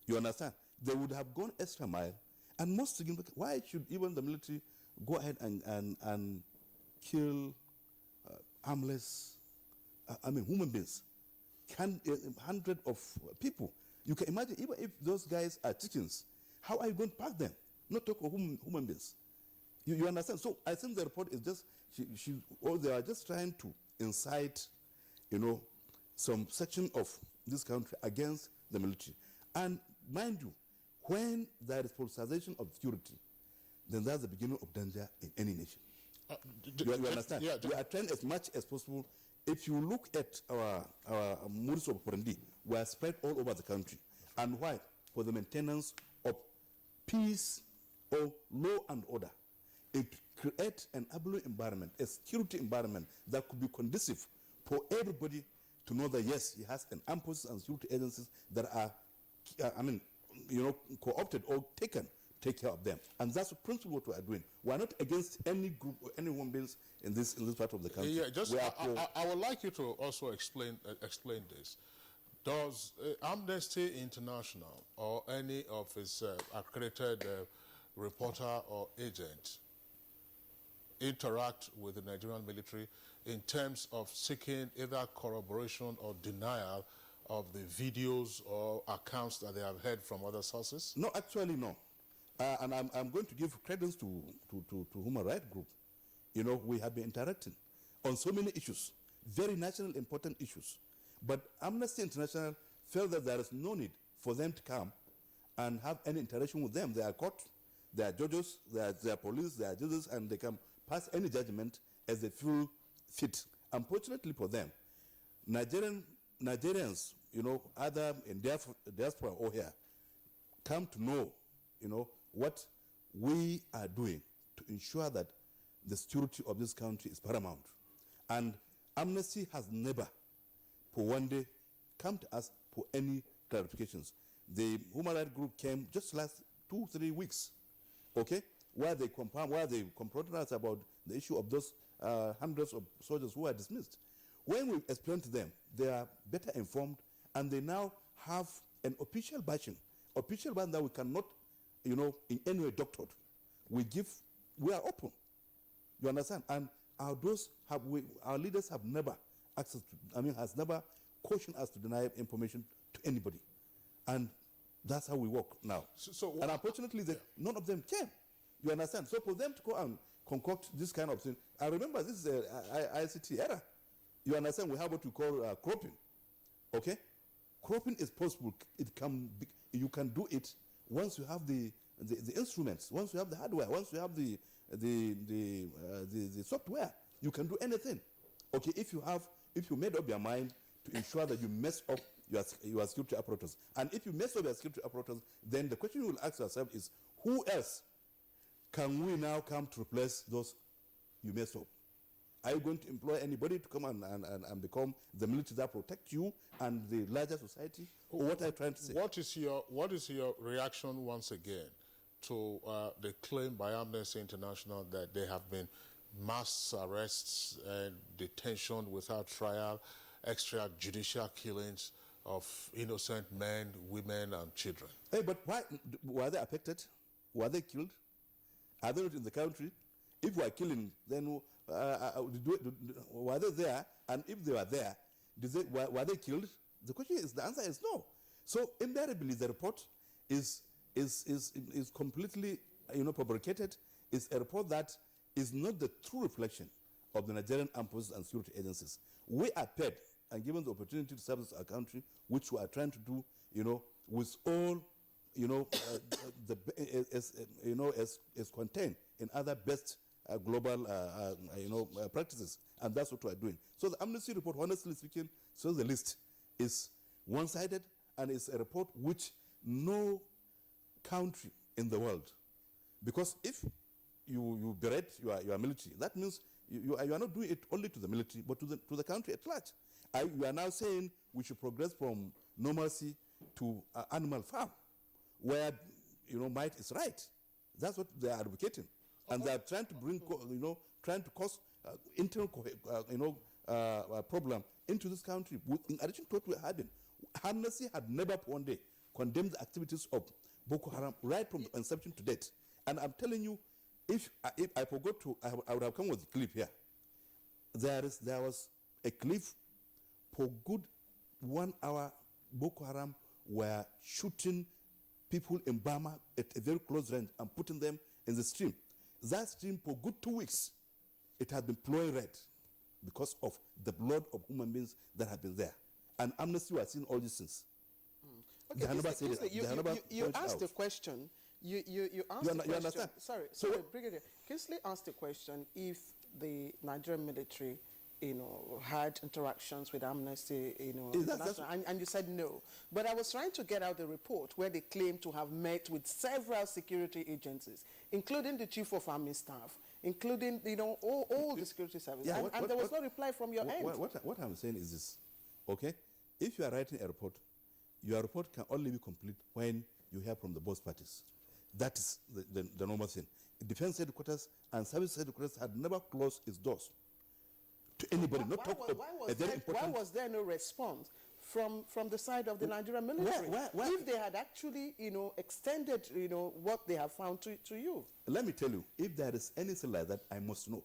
You understand? They would have gone extra mile, and most significant, why should even the military go ahead and kill harmless, human beings, hundreds of people? You can imagine, even if those guys are chickens, how are you going to pack them? Not talk of human beings. You understand? So I think the report is just, they are just trying to incite, some section of this country against the military. And mind you, when there is politicization of security, then that's the beginning of danger in any nation. You understand? Yeah, we are trying as much as possible. If you look at our modus operandi, we are spread all over the country. And why? For the maintenance of peace or law and order. It creates an enabling environment, a security environment that could be conducive for everybody to know that, yes, he has an armed forces and security agencies that are, co-opted or take care of them. And that's the principle what we are doing. We are not against any group or any human beings in this part of the country. Yeah, I would like you to also explain this. Does Amnesty International or any of its accredited reporter or agent interact with the Nigerian military in terms of seeking either corroboration or denial of the videos or accounts that they have heard from other sources? No, actually, no. And I'm going to give credence to human rights group. You know, we have been interacting on so many issues, very national important issues. But Amnesty International felt that there is no need for them to come and have any interaction with them. They are court, they are judges, they are police, they are judges, and they can pass any judgment as they feel fit. Unfortunately for them, Nigerians, you know, either in diaspora or here, come to know, you know, what we are doing to ensure that the security of this country is paramount. And Amnesty has never, for one day, come to us for any clarifications. The human rights group came just last 2-3 weeks, okay, where they confronted us about the issue of those hundreds of soldiers who are dismissed. When we explained to them, they are better informed, and they now have an official bashing that we cannot, you know, in any way doctored. We are open. You understand? And our leaders have never has never cautioned us to deny information to anybody. And that's how we work now. And unfortunately, none of them came. You understand? So for them to go and concoct this kind of thing, I remember this is ICT era. You understand? We have what we call cropping. Okay? Cropping is possible. You can do it once you have the instruments, once you have the hardware, once you have the software. You can do anything. Okay, if you made up your mind to ensure that you mess up your security apparatus, and if you mess up your security apparatus, then the question you will ask yourself is, who else can we now come to replace those you mess up? Are you going to employ anybody to come and become the military that protect you and the larger society? Or what are you trying to say? What is your reaction once again to the claim by Amnesty International that there have been mass arrests and detention without trial, extrajudicial killings of innocent men, women, and children? Hey, but why were they affected? Were they killed? Are they not in the country? If we are killing, then were they there? And if they were there, were they killed? The answer is no. So invariably, the report is completely, you know, fabricated. It's a report that is not the true reflection of the Nigerian armed forces and security agencies. We are paid and given the opportunity to service our country, which we are trying to do, you know, with all, you know, as contained in other best global, practices, and that's what we are doing. So the Amnesty report, honestly speaking, so the list is one-sided, and it's a report which no country in the world, because if you berate your military, that means you are not doing it only to the military, but to the country at large. You are now saying we should progress from normalcy to animal farm, where, you know, might is right. That's what they are advocating, and they are trying to bring, trying to cause internal, problem into this country. In addition to what we are having, Amnesty had never one day condemned the activities of Boko Haram right from the inception to date. And I'm telling you, if I forgot to, I would have come with a clip here. There was a clip for good 1 hour. Boko Haram were shooting people in Burma at a very close range and putting them in the stream. That stream for good 2 weeks, it had been flowing red because of the blood of human beings that have been there. And Amnesty was seeing all these things. Okay, you asked the question. You asked the question. Understand? Sorry, Brigadier. Kingsley asked the question if the Nigerian military, you know, had interactions with Amnesty, you know, and you said no. But I was trying to get out the report where they claim to have met with several security agencies, including the Chief of Army Staff, including, you know, all the security services. Yeah, and there was no reply from your end. What I'm saying is this, okay? If you are writing a report, your report can only be complete when you hear from the both parties. That is the normal thing. Defense headquarters and service headquarters had never closed its doors to anybody. Why was there no response from the side of the Nigerian military. If they had actually, extended, what they have found to you. Let me tell you, if there is anything like that, I must know.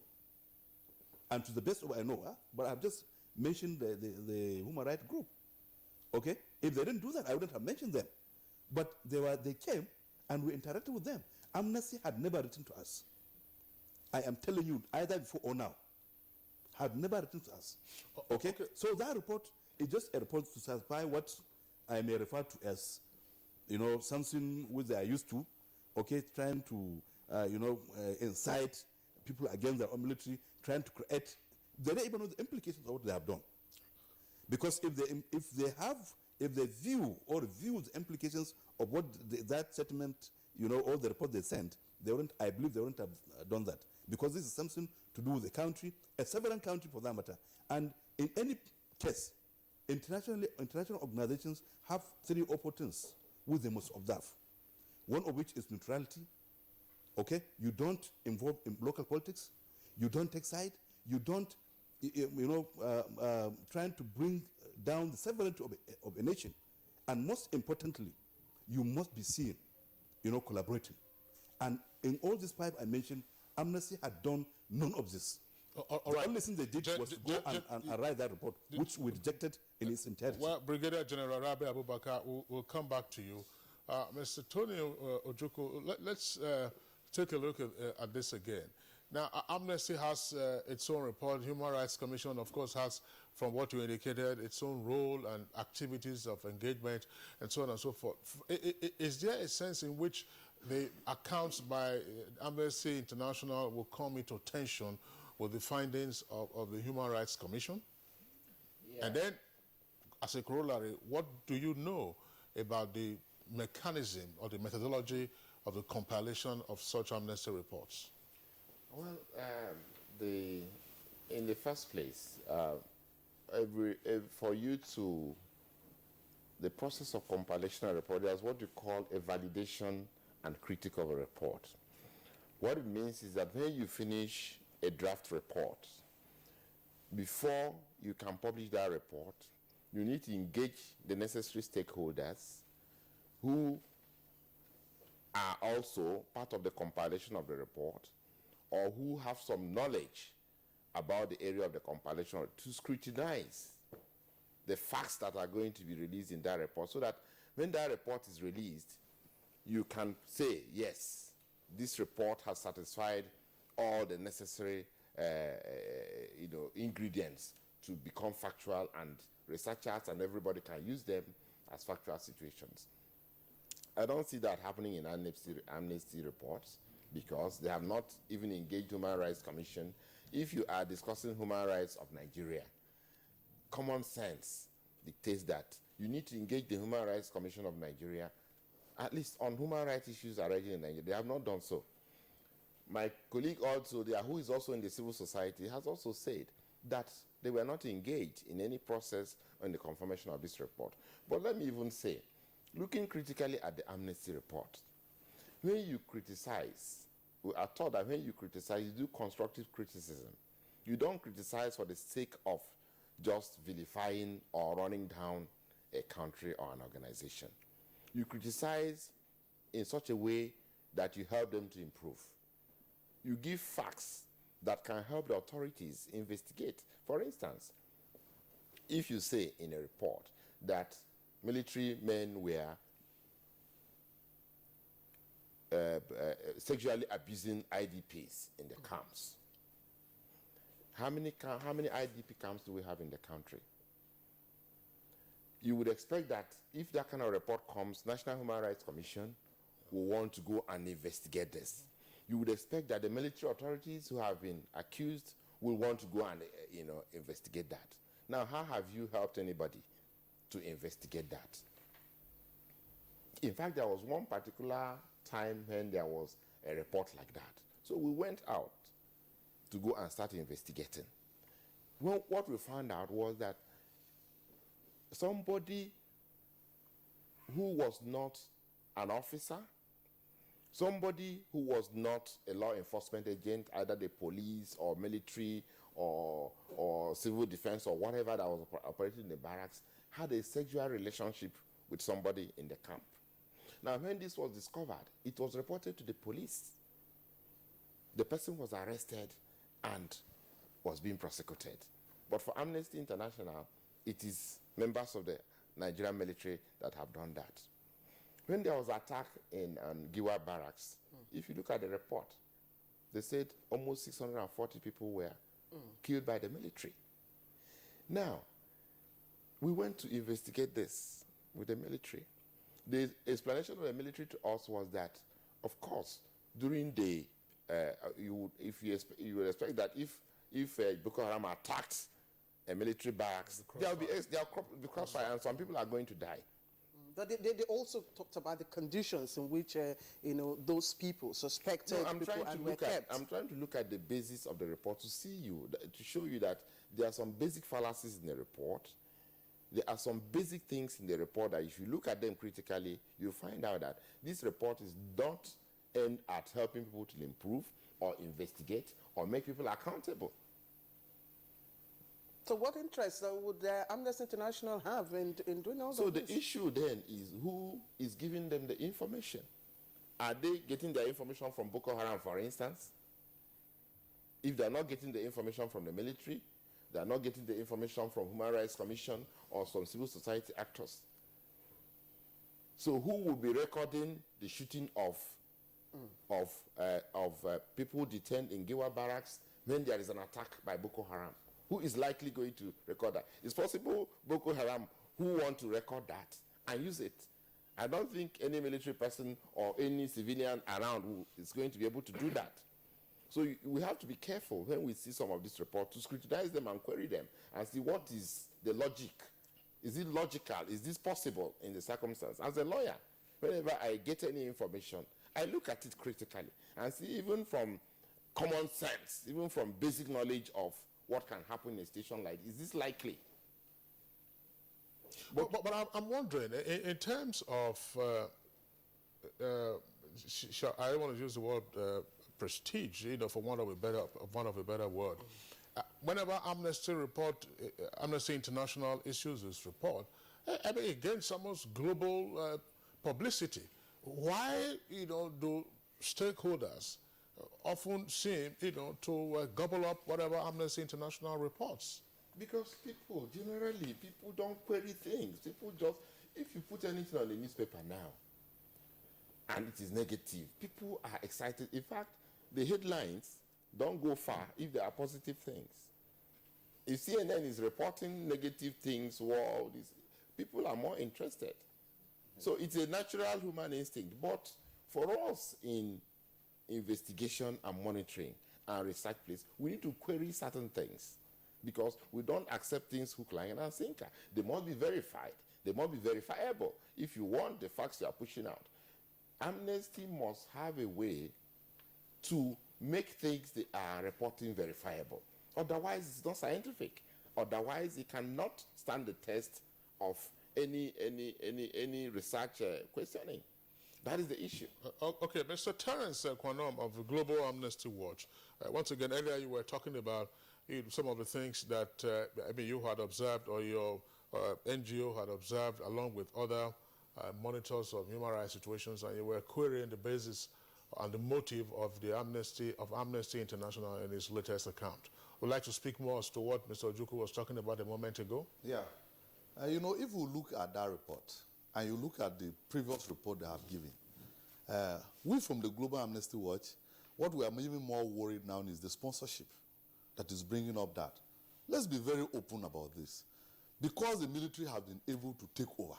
And to the best of what I know, but I've just mentioned the human rights group. Okay? If they didn't do that, I wouldn't have mentioned them. But they came and we interacted with them. Amnesty had never written to us. I am telling you, either before or now, had never written to us. Okay? So that report is just a report to satisfy what I may refer to as, something which they are used to, okay, trying to, incite people against their own military, trying to create. They don't even know the implications of what they have done. Because if they view or review the implications of what that settlement, or the report they sent, I believe they wouldn't have done that. Because this is something to do with the country, a sovereign country for that matter. And in any case, international organizations have three opportunities which they must observe. One of which is neutrality. Okay? You don't involve in local politics. You don't take side. You don't, trying to bring down the sovereignty of a nation. And most importantly, you must be seen, collaborating. And in all these five I mentioned, Amnesty had done none of this. The only thing they did was to go and write that report, which we rejected in its entirety. Well, Brigadier General Rabi Abubakar, we'll come back to you. Mr. Tony Ojukwu, let's take a look at this again. Now, Amnesty has its own report. Human Rights Commission, of course, has, from what you indicated, its own role and activities of engagement and so on and so forth. Is there a sense in which the accounts by Amnesty International will come into tension with the findings of the Human Rights Commission? Yeah. And then, as a corollary, what do you know about the mechanism or the methodology of the compilation of such Amnesty reports? Well, in the first place, for you to, the process of compilation of a report, there's what you call a validation and critique of a report. What it means is that when you finish a draft report, before you can publish that report, you need to engage the necessary stakeholders who are also part of the compilation of the report, or who have some knowledge about the area of the compilation, to scrutinize the facts that are going to be released in that report, so that when that report is released, you can say, yes, this report has satisfied all the necessary ingredients to become factual, and researchers and everybody can use them as factual situations. I don't see that happening in Amnesty reports, because they have not even engaged Human Rights Commission. If you are discussing human rights of Nigeria, common sense dictates that you need to engage the Human Rights Commission of Nigeria, at least on human rights issues already in Nigeria. They have not done so. My colleague also there, who is also in the civil society, has also said that they were not engaged in any process on the confirmation of this report. But let me even say, looking critically at the Amnesty report, when you criticize, we are taught that when you criticize, you do constructive criticism. You don't criticize for the sake of just vilifying or running down a country or an organization. You criticize in such a way that you help them to improve. You give facts that can help the authorities investigate. For instance, if you say in a report that military men were sexually abusing IDPs in the camps, how many IDP camps do we have in the country? You would expect that if that kind of report comes, National Human Rights Commission will want to go and investigate this. You would expect that the military authorities who have been accused will want to go and investigate that. Now, how have you helped anybody to investigate that? In fact, there was one particular time when there was a report like that. So we went out to go and start investigating. Well, what we found out was that somebody who was not an officer, somebody who was not a law enforcement agent, either the police or military or civil defense or whatever that was operating in the barracks, had a sexual relationship with somebody in the camp. Now, when this was discovered, it was reported to the police. The person was arrested and was being prosecuted. But for Amnesty International, it is members of the Nigerian military that have done that. When there was attack in Giwa barracks, if you look at the report, they said almost 640 people were killed by the military. Now, we went to investigate this with the military. The explanation of the military to us was that, of course, during the you would expect that if Boko Haram attacked a military barracks, there will be crossfire, and some people are going to die. But they also talked about the conditions in which those people suspected were kept. I'm trying to look at the basis of the report to show you that there are some basic fallacies in the report. There are some basic things in the report that if you look at them critically, you find out that this report is not aimed at helping people to improve or investigate or make people accountable. So what interest would Amnesty International have in doing all So this? the issue then is who is giving them the information? Are they getting their information from Boko Haram, for instance? If they're not getting the information from the military, they're not getting the information from Human Rights Commission or some civil society actors. So who will be recording the shooting of people detained in Giwa barracks when there is an attack by Boko Haram? Who is likely going to record that? It's possible Boko Haram who want to record that and use it. I don't think any military person or any civilian around who is going to be able to do that. So we have to be careful when we see some of these reports to scrutinize them and query them and see what is the logic. Is it logical? Is this possible in the circumstance? As a lawyer, whenever I get any information, I look at it critically and see, even from common sense, even from basic knowledge of what can happen in a situation like this, is this likely? But I'm wondering, in terms of, I don't want to use the word prestige, for want of a better word. Whenever Amnesty International issues this report, I mean, it gains almost global publicity. Why, do stakeholders often seem, to gobble up whatever Amnesty International reports? Because people don't query things. People just, if you put anything on the newspaper now, and it is negative, people are excited. In fact, the headlines don't go far if there are positive things. If CNN is reporting negative things, people are more interested. So it's a natural human instinct. But for us in investigation and monitoring and research place, we need to query certain things because we don't accept things hook, line, and sinker. They must be verified. They must be verifiable. If you want the facts you are pushing out, Amnesty must have a way to make things they are reporting verifiable. Otherwise, it's not scientific. Otherwise, it cannot stand the test of any research questioning. That is the issue. Okay, Mr. Terence Kwanom of the Global Amnesty Watch. Once again, earlier you were talking about some of the things that you had observed or your NGO had observed along with other monitors of human rights situations, and you were querying the basis and the motive of Amnesty International in its latest account. Would like to speak more as to what Mr. Ojukwu was talking about a moment ago? Yeah. If we look at that report, and you look at the previous report they have given, we from the Global Amnesty Watch, what we are even more worried now is the sponsorship that is bringing up that. Let's be very open about this. Because the military have been able to take over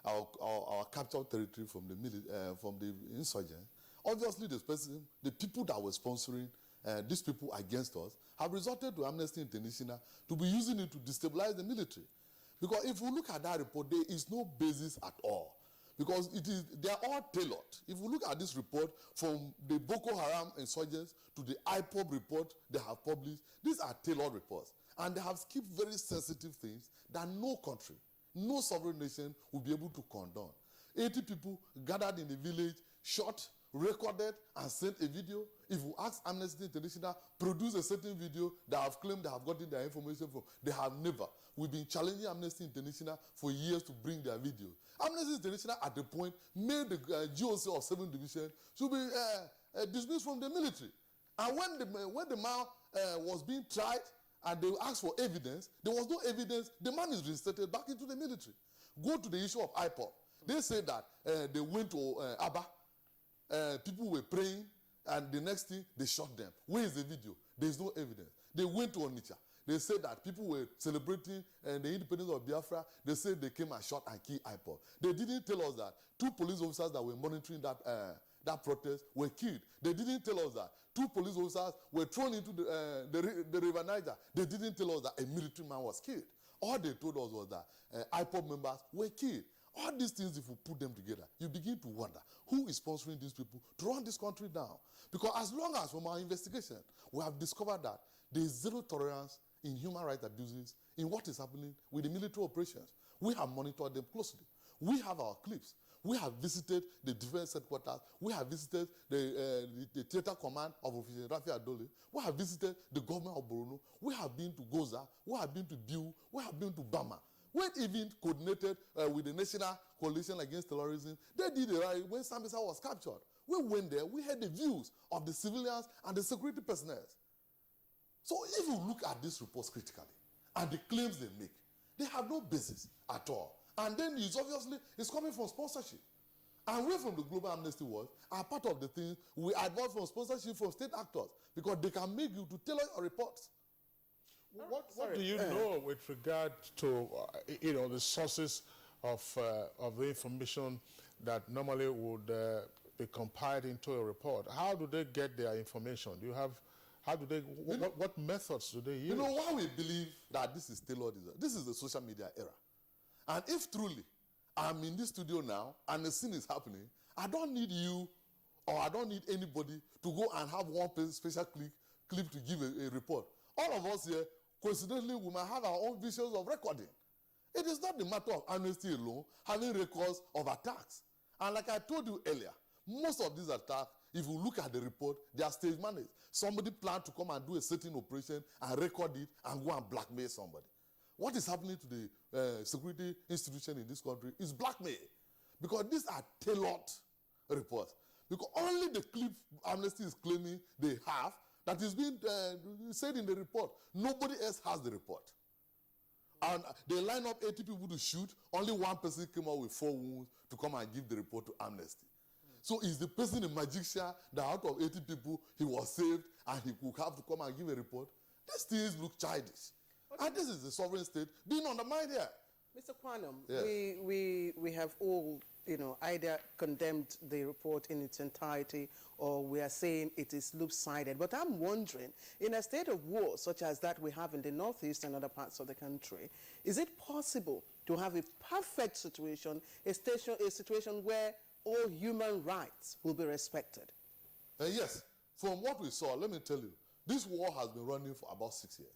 our capital territory from the insurgents, obviously the people that were sponsoring these people against us have resorted to Amnesty International to be using it to destabilize the military. Because if we look at that report, there is no basis at all. Because they are all tailored. If we look at this report, from the Boko Haram insurgents to the IPOB report they have published, these are tailored reports. And they have skipped very sensitive things that no country, no sovereign nation will be able to condone. 80 people gathered in the village, shot recorded and sent a video. If you ask Amnesty International, produce a certain video that have claimed they have gotten their information from, they have never. We've been challenging Amnesty International for years to bring their videos. Amnesty International at the point made the GOC of 7th Division to be dismissed from the military. And when the man was being tried and they asked for evidence, there was no evidence. The man is reinstated back into the military. Go to the issue of IPOP. They say that they went to Abba. People were praying, and the next thing, they shot them. Where is the video? There is no evidence. They went to Onitsha. They said that people were celebrating the independence of Biafra. They said they came and shot and killed IPOP. They didn't tell us that 2 police officers that were monitoring that protest were killed. They didn't tell us that 2 police officers were thrown into the River Niger. They didn't tell us that a military man was killed. All they told us was that IPOP members were killed. All these things, if you put them together, you begin to wonder who is sponsoring these people to run this country down. Because as long as from our investigation, we have discovered that there is zero tolerance in human rights abuses in what is happening with the military operations. We have monitored them closely. We have our clips. We have visited the defense headquarters. We have visited the theater command of Officer Rafi Adole. We have visited the government of Borno. We have been to Goza. We have been to Biu. We have been to Bama. We even coordinated with the National Coalition Against Terrorism. They did it right when Sambisa was captured. We went there. We heard the views of the civilians and the security personnel. So if you look at these reports critically and the claims they make, they have no basis at all. And then it's coming from sponsorship. And we from the Global Amnesty World are part of the things we advise from sponsorship from state actors because they can make you to tailor your reports. What do you know with regard to the sources of the information that normally would be compiled into a report? How do they get their information? Do you have? How do they? What methods do they use? You know why we believe that this is tailored? This is the social media era, and if truly I'm in this studio now and the scene is happening, I don't need you or I don't need anybody to go and have one special clip to give a report. All of us here, coincidentally, we might have our own visions of recording. It is not the matter of Amnesty alone having records of attacks. And like I told you earlier, most of these attacks, if you look at the report, they are stage managed. Somebody planned to come and do a certain operation and record it and go and blackmail somebody. What is happening to the security institution in this country is blackmail. Because these are tailored reports. Because only the clip Amnesty is claiming they have that is being said in the report. Nobody else has the report. And they line up 80 people to shoot. Only one person came out with 4 wounds to come and give the report to Amnesty. So is the person a magician that out of 80 people, he was saved and he could have to come and give a report? These things look childish. Okay. And this is the sovereign state being undermined here. Mr. Kwanum, yes. we have all, either condemned the report in its entirety or we are saying it is loop-sided. But I'm wondering, in a state of war such as that we have in the Northeast and other parts of the country, is it possible to have a perfect situation, a situation where all human rights will be respected? Yes. From what we saw, let me tell you, this war has been running for about 6 years.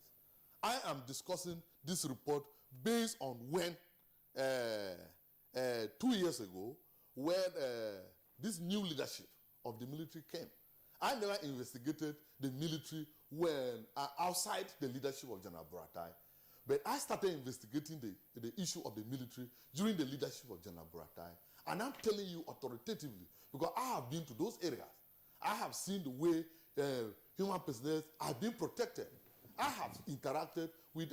I am discussing this report based on when 2 years ago, when this new leadership of the military came. I never investigated the military when outside the leadership of General Buratai, but I started investigating the issue of the military during the leadership of General Buratai. And I'm telling you authoritatively, because I have been to those areas. I have seen the way human personnel are being protected. I have interacted with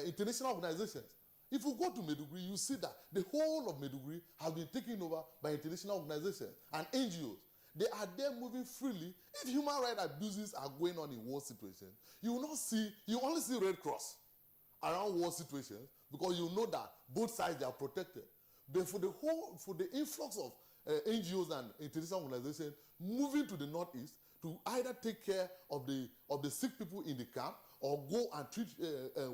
international organizations. If you go to Maiduguri, you see that the whole of Maiduguri has been taken over by international organizations and NGOs. They are there moving freely. If human rights abuses are going on in war situations, you only see Red Cross around war situations because you know that both sides are protected. But for the influx of NGOs and international organizations moving to the Northeast to either take care of the sick people in the camp or go and treat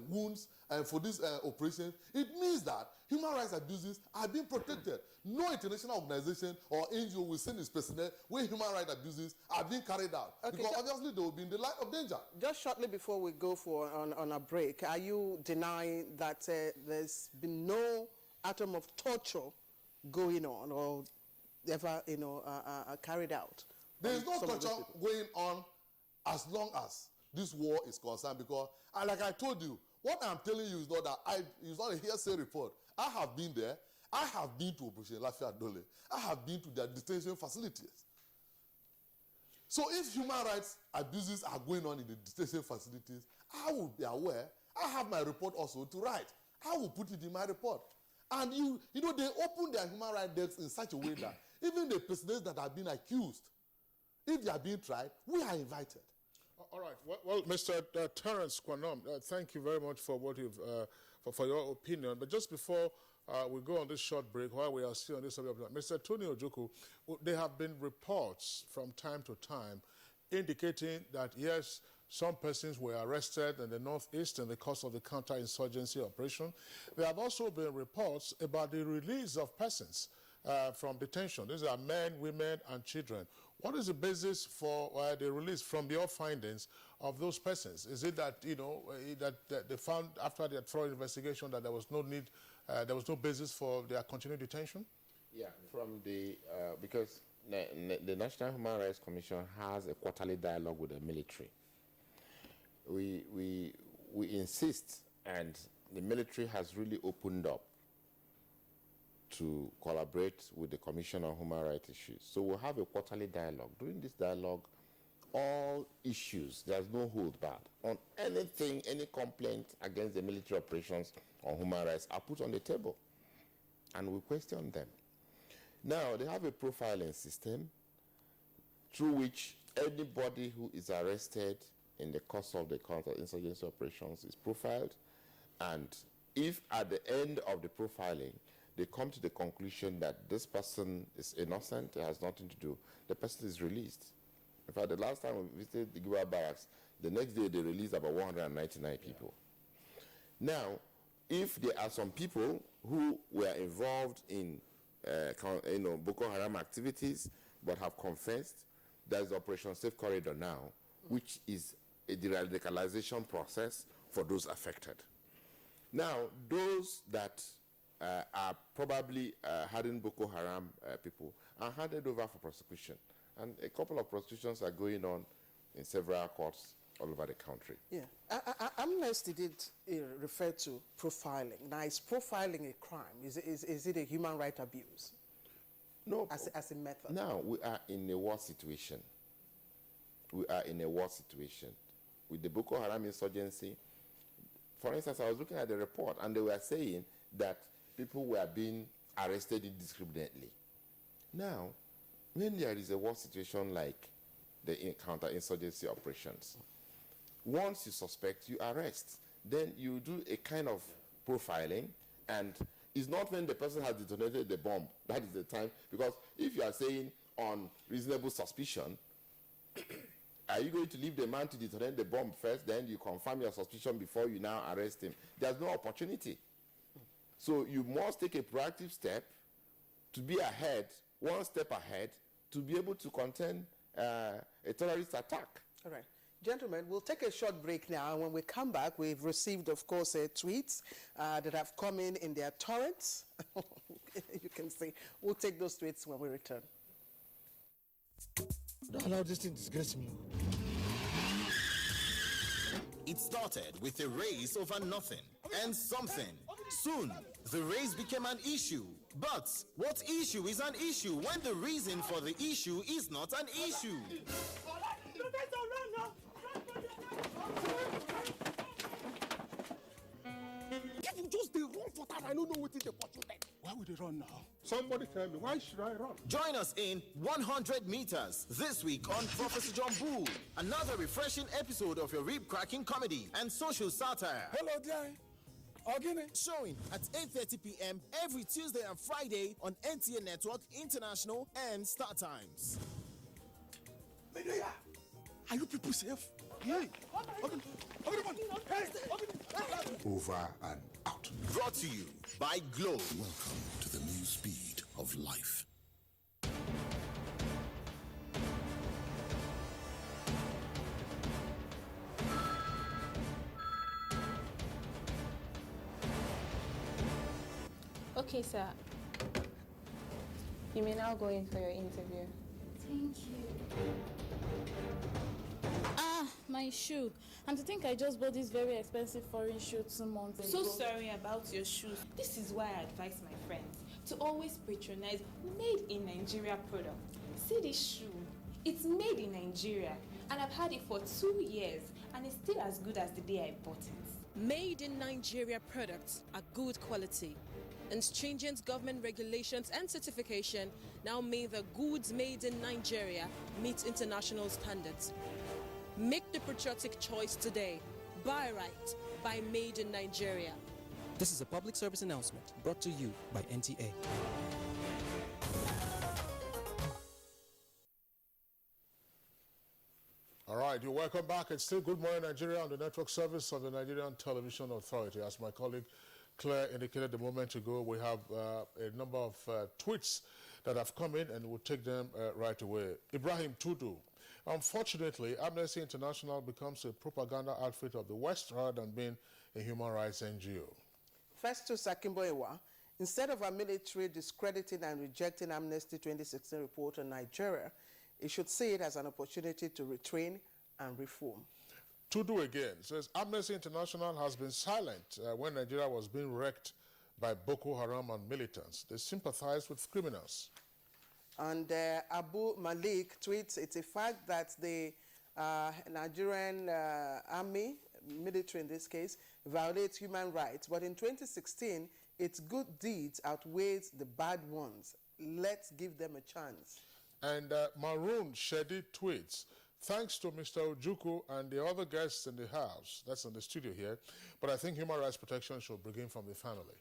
wounds for this operation, it means that human rights abuses are being protected. No international organization or NGO will send its personnel where human rights abuses are being carried out. Okay, because obviously they will be in the line of danger. Just shortly before we go on a break, are you denying that there's been no atom of torture going on, or ever, carried out. There is no torture going on as long as this war is concerned, because, like I told you, what I'm telling you is not that it's not a hearsay report. I have been there. I have been to Operation Lafayette Dole. I have been to their detention facilities. So if human rights abuses are going on in the detention facilities, I will be aware. I have my report also to write. I will put it in my report. And they open their human rights desks in such a way that even the presidents that have been accused, if they are being tried, we are invited. All right. Well, Mr. Terence Kwanom, thank you very much for what you've for your opinion. But just before we go on this short break, while we are still on this subject, Mr. Tony Ojukwu, there have been reports from time to time indicating that yes, some persons were arrested in the northeast in the course of the counter-insurgency operation. There have also been reports about the release of persons from detention. These are men, women, and children. What is the basis for the release from your findings of those persons? Is it that, that they found after their thorough investigation that there was no need, there was no basis for their continued detention? Yeah, from the, because the National Human Rights Commission has a quarterly dialogue with the military. We insist, and the military has really opened up to collaborate with the Commission on Human Rights Issues. So we'll have a quarterly dialogue. During this dialogue, all issues, there's no hold back on anything, any complaint against the military operations on human rights are put on the table, and we question them. Now, they have a profiling system through which anybody who is arrested in the course of the counter-insurgency operations is profiled, and if at the end of the profiling, they come to the conclusion that this person is innocent, it has nothing to do, the person is released. In fact, the last time we visited the Giwa barracks, the next day they released about 199 people. Now, if there are some people who were involved in Boko Haram activities but have confessed, there's Operation Safe Corridor now, which is a de-radicalization process for those affected. Now, those that are probably hardened Boko Haram people are handed over for prosecution. And a couple of prosecutions are going on in several courts all over the country. Yeah. Amnesty did refer to profiling. Now, is profiling a crime? Is it a human rights abuse? No. As a method? Now, we are in a war situation. We are in a war situation. With the Boko Haram insurgency, for instance, I was looking at the report, and they were saying that people were being arrested indiscriminately. Now, when there is a war situation like the counter-insurgency operations, once you suspect, you arrest. Then you do a kind of profiling, and it's not when the person has detonated the bomb. That is the time, because if you are saying on reasonable suspicion, are you going to leave the man to detonate the bomb first, then you confirm your suspicion before you now arrest him? There's no opportunity. So you must take a proactive step to be ahead, one step ahead, to be able to contain a terrorist attack. All right. Gentlemen, we'll take a short break now, and when we come back, we've received, of course, tweets that have come in their torrents. You can see. We'll take those tweets when we return. Don't allow this thing to disgrace me. It started with a race over nothing and something. Soon, the race became an issue. But what issue is an issue when the reason for the issue is not an issue? People just they run for that. I don't know what is the pursue them. Why would they run now? Somebody tell me, why should I run? Join us in 100 meters this week on Professor John Bull. Another refreshing episode of your rib-cracking comedy and social satire. Hello there. Showing at 8:30 p.m. every Tuesday and Friday on NTA Network International and Star Times. Medea, are you people safe? Hey, over and out. Brought to you by Glow. Welcome to the new speed of life. Okay, sir. You may now go in for your interview. Thank you. Ah, my shoe. And to think I just bought this very expensive foreign shoe 2 months ago. So sorry about your shoes. This is why I advise my friends to always patronize made in Nigeria products. See this shoe. It's made in Nigeria and I've had it for 2 years and it's still as good as the day I bought it. Made in Nigeria products are good quality, and stringent government regulations and certification now mean the goods made in Nigeria meet international standards. Make the patriotic choice today. Buy right. Buy Made in Nigeria. This is a public service announcement brought to you by NTA. All right, you're welcome back. It's still Good Morning Nigeria on the network service of the Nigerian Television Authority. As my colleague Claire indicated a moment ago, we have a number of tweets that have come in, and we'll take them right away. Ibrahim Tudu. Unfortunately, Amnesty International becomes a propaganda outfit of the West rather than being a human rights NGO. Festus Akimboewa, instead of our military discrediting and rejecting Amnesty 2016 report on Nigeria, it should see it as an opportunity to retrain and reform. Tudu again says Amnesty International has been silent when Nigeria was being wrecked by Boko Haram and militants. They sympathize with criminals. And Abu Malik tweets, it's a fact that the Nigerian army, military in this case, violates human rights. But in 2016, its good deeds outweighs the bad ones. Let's give them a chance. And Maroon Shedi tweets, thanks to Mr. Ojukwu and the other guests in the house, that's in the studio here, but I think human rights protection should begin from the family.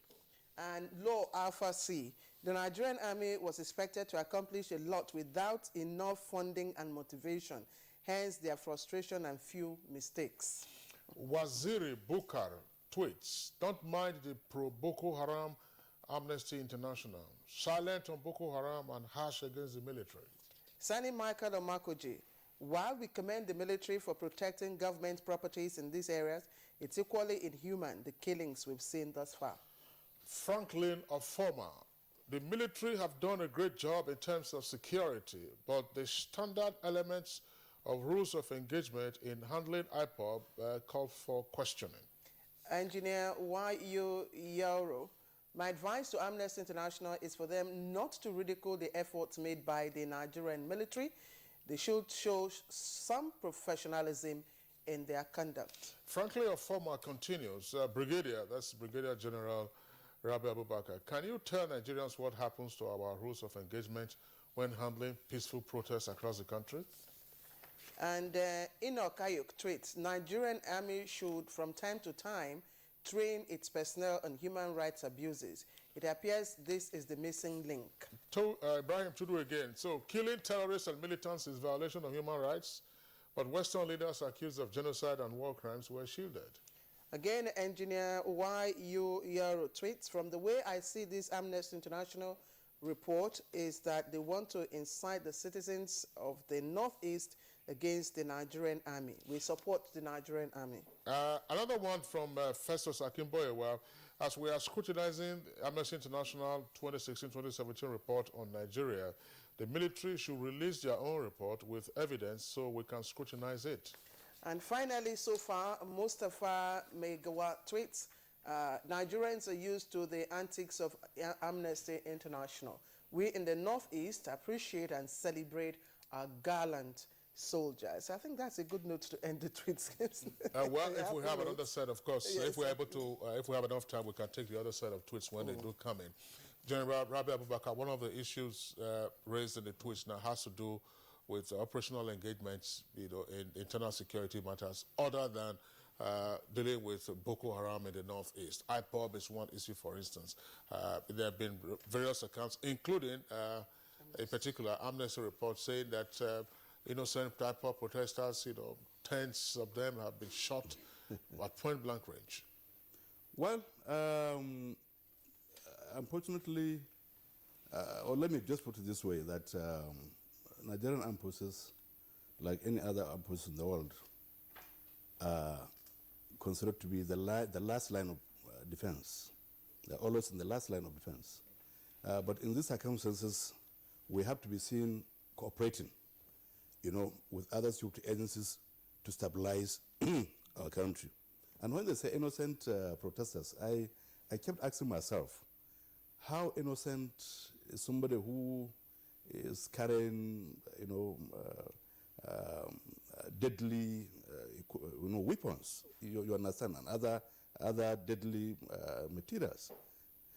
And Law Alpha C, the Nigerian army was expected to accomplish a lot without enough funding and motivation, hence their frustration and few mistakes. Waziri Bukar tweets, don't mind the pro-Boko Haram Amnesty International, silent on Boko Haram and harsh against the military. Sani Michael Omakoji, while we commend the military for protecting government properties in these areas, it's equally inhuman, the killings we've seen thus far. Franklin Ofoma, the military have done a great job in terms of security, but the standard elements of rules of engagement in handling IPOB call for questioning. Engineer Y.U. Yauro, my advice to Amnesty International is for them not to ridicule the efforts made by the Nigerian military. They should show some professionalism in their conduct. Frankly, our former continues. Brigadier, that's Brigadier General Rabi Abubakar, can you tell Nigerians what happens to our rules of engagement when handling peaceful protests across the country? And Enoch Ayuk tweets, Nigerian army should from time to time train its personnel on human rights abuses. It appears this is the missing link. Ibrahim Tudu again. So killing terrorists and militants is violation of human rights, but Western leaders accused of genocide and war crimes were shielded. Again, Engineer Y.U. Yaro tweets, from the way I see this Amnesty International report is that they want to incite the citizens of the Northeast against the Nigerian army. We support the Nigerian army. Another one from Festus Akimboewa, as we are scrutinizing Amnesty International 2016-2017 report on Nigeria, the military should release their own report with evidence so we can scrutinize it. And finally, so far, Mustafa Megawa tweets, Nigerians are used to the antics of Amnesty International. We in the Northeast appreciate and celebrate our gallant soldiers. I think that's a good note to end the tweets. Well, if we have another set, of course, yes, if we're able to, if we have enough time, we can take the other set of tweets when they do come in. General Rabi Abubakar, one of the issues raised in the tweets now has to do with operational engagements, in internal security matters, other than dealing with Boko Haram in the Northeast. IPOB is one issue, for instance. There have been various accounts, including a particular Amnesty report saying that innocent IPOB protesters, tens of them have been shot at point-blank range. Well, unfortunately, or let me just put it this way, that Nigerian armed forces, like any other armed forces in the world, are considered to be the last line of defense. They're always in the last line of defense. But in these circumstances, we have to be seen cooperating, with other security agencies to stabilize our country. And when they say innocent protesters, I kept asking myself, how innocent is somebody who is carrying, deadly, weapons, you understand, and other deadly materials.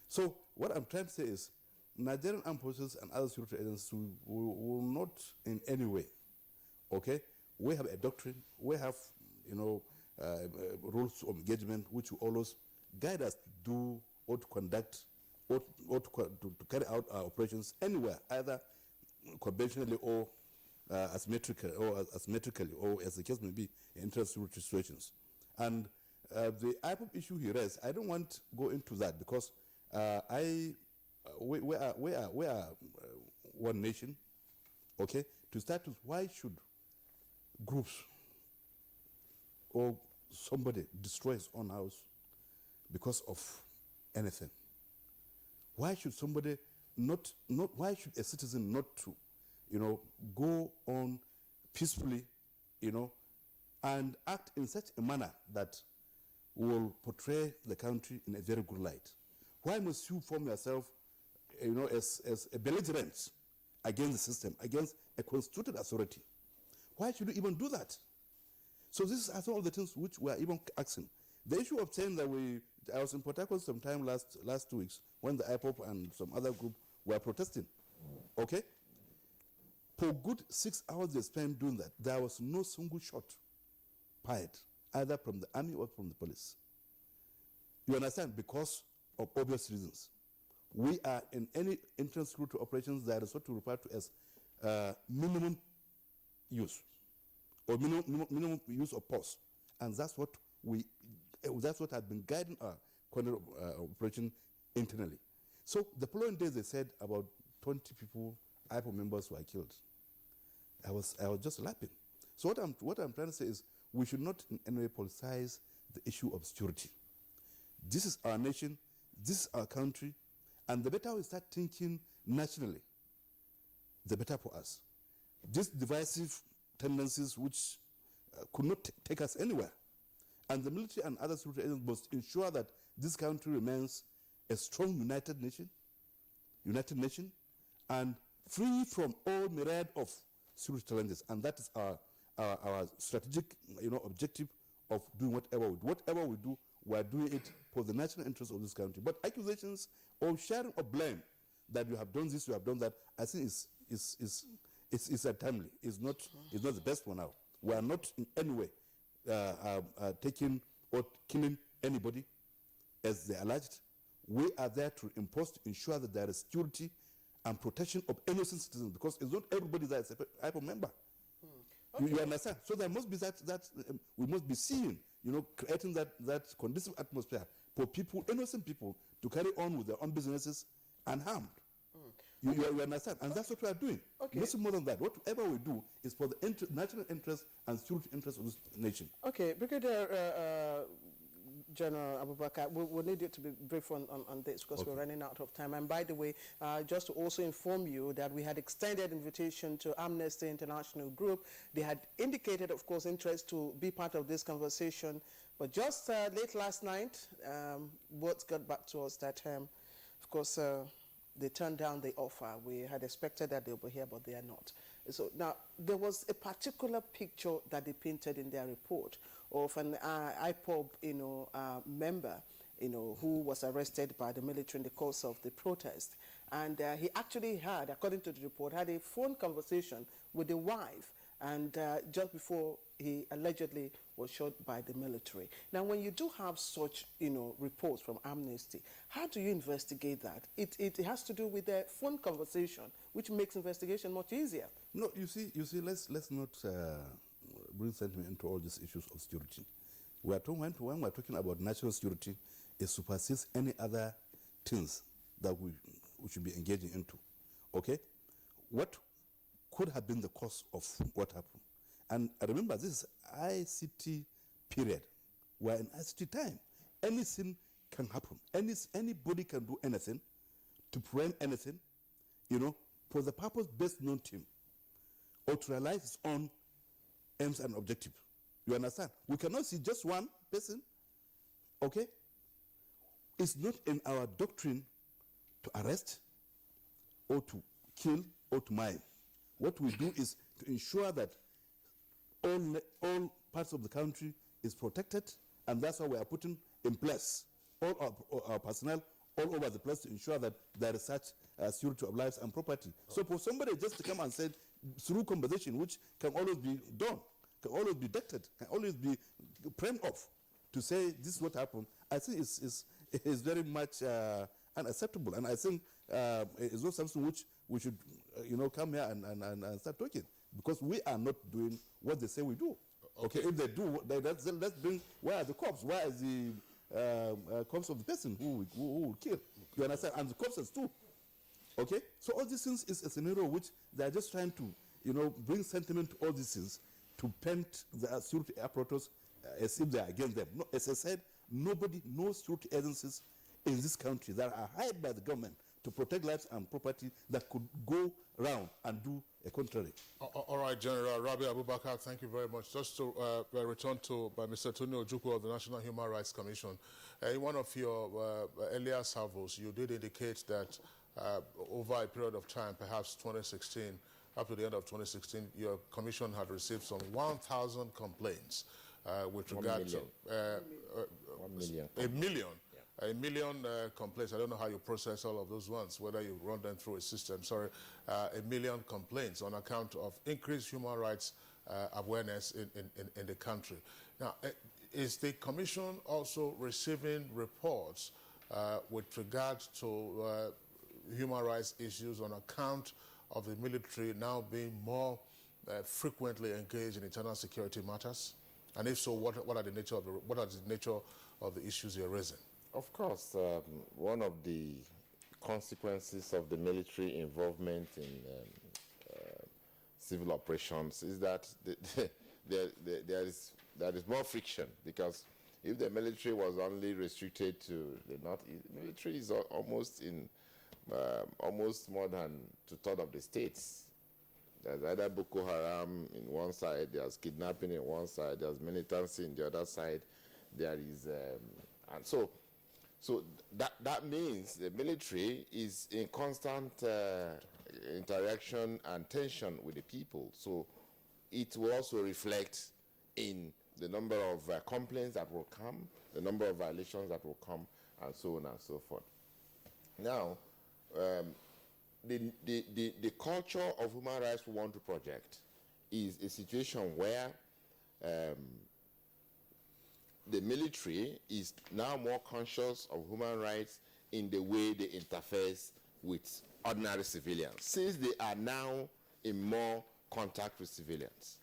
So what I'm trying to say is, Nigerian armed forces and other security agencies will not in any way, okay? We have a doctrine, we have, rules of engagement which will always guide us to do or to conduct or to carry out our operations anywhere, either conventionally or asymmetrically, or as the case may be, in inter-security situations. And the IPOB issue he raised, I don't want to go into that because we are one nation, okay? To start with, why should groups or somebody destroy his own house because of anything? Why should somebody why should a citizen not to, go on peacefully, and act in such a manner that will portray the country in a very good light? Why must you form yourself, as a belligerent against the system, against a constituted authority? Why should you even do that? So this are some of the things which we are even asking. The issue of saying that I was in Port Harcourt sometime last 2 weeks when the IPOP and some other group were protesting, okay? For good 6 hours they spent doing that. There was no single shot fired, either from the army or from the police. You understand? Because of obvious reasons. We are in any inter-security operations, there is what we refer to as minimum use, or minimum use of force, and that's what has been guiding our operation internally. So the following day they said about 20 people, IPO members, were killed. I was just laughing. So what I'm trying to say is, we should not in any way politicize the issue of security. This is our nation, this is our country, and the better we start thinking nationally, the better for us. These divisive tendencies which could not take us anywhere. And the military and other security agents must ensure that this country remains a strong united nation, and free from all myriad of security challenges. And that is our strategic, objective of doing whatever we do. Whatever we do, we are doing it for the national interest of this country. But accusations or sharing of blame that you have done this, you have done that, I think is untimely. It's not the best for now. We are not in any way taking or killing anybody, as they alleged. We are there to ensure that there is security and protection of innocent citizens, because it's not everybody that is a IPO member. Okay. You understand? So there must be that we must be seeing, creating that conducive atmosphere for people, innocent people, to carry on with their own businesses unharmed. You understand? And that's what we are doing. Okay. Nothing more than that. Whatever we do is for the national interest and security interest of this nation. Okay, Brigadier General Abubakar, we'll need you to be brief on this, because we're running out of time. And by the way, just to also inform you that we had extended invitation to Amnesty International Group. They had indicated, of course, interest to be part of this conversation. But just late last night, words got back to us that, of course, they turned down the offer. We had expected that they'll be here, but they are not. So now, there was a particular picture that they painted in their report of an IPOB, member, who was arrested by the military in the course of the protest. And he actually had, according to the report, had a phone conversation with the wife, and just before he allegedly was shot by the military. Now, when you do have such, reports from Amnesty, how do you investigate that? It has to do with the phone conversation, which makes investigation much easier. No, you see, let's not bring sentiment into all these issues of security. When we're talking about national security, it supersedes any other things that we should be engaging into. Okay? What could have been the cause of what happened? And remember, this is ICT period. We're in ICT time. Anything can happen. Anybody can do anything to prevent anything, for the purpose best known to him or to realize his own aims and objectives. You understand? We cannot see just one person, okay? It's not in our doctrine to arrest or to kill or to mine. What we do is to ensure that all parts of the country is protected, and that's why we are putting in place all our personnel all over the place to ensure that there is such security of lives and property. So for somebody just to come and say through conversation, which can always be done, can always be dictated, can always be framed off, to say this is what happened, I think is very much unacceptable. And I think it's not something which we should, come here and start talking, because we are not doing what they say we do. Okay, if they do, let's bring, where are the cops? Where is the cops of the person who will kill? You understand? And the corpses too. Okay? So all these things is a scenario which they are just trying to, bring sentiment to all these things to paint the security apparatus as if they are against them. No, as I said, no security agencies in this country that are hired by the government to protect lives and property that could go around and do a contrary. All right, General Rabi Abubakar, thank you very much. Just to return to by Mr. Tony Ojukwu of the National Human Rights Commission. In one of your earlier salvos, you did indicate that over a period of time, perhaps 2016, up to the end of 2016, your commission had received some 1,000 complaints with regard to 1 million. A million. Yeah. A million complaints. I don't know how you process all of those ones, whether you run them through a system. Sorry, a million complaints on account of increased human rights awareness in the country. Now, is the commission also receiving reports with regard to human rights issues on account of the military now being more frequently engaged in internal security matters? And if so, what are the nature of the issues you're raising? Of course, one of the consequences of the military involvement in civil operations is that there is more friction, because if the military was only restricted to the northeast, the military is almost in almost more than 2/3 of the states. There's either Boko Haram in one side, there's kidnapping in one side, there's militancy in the other side. There is, and so that means the military is in constant interaction and tension with the people. So it will also reflect in the number of complaints that will come, the number of violations that will come, and so on and so forth. Now, the culture of human rights we want to project is a situation where the military is now more conscious of human rights in the way they interface with ordinary civilians, since they are now in more contact with civilians.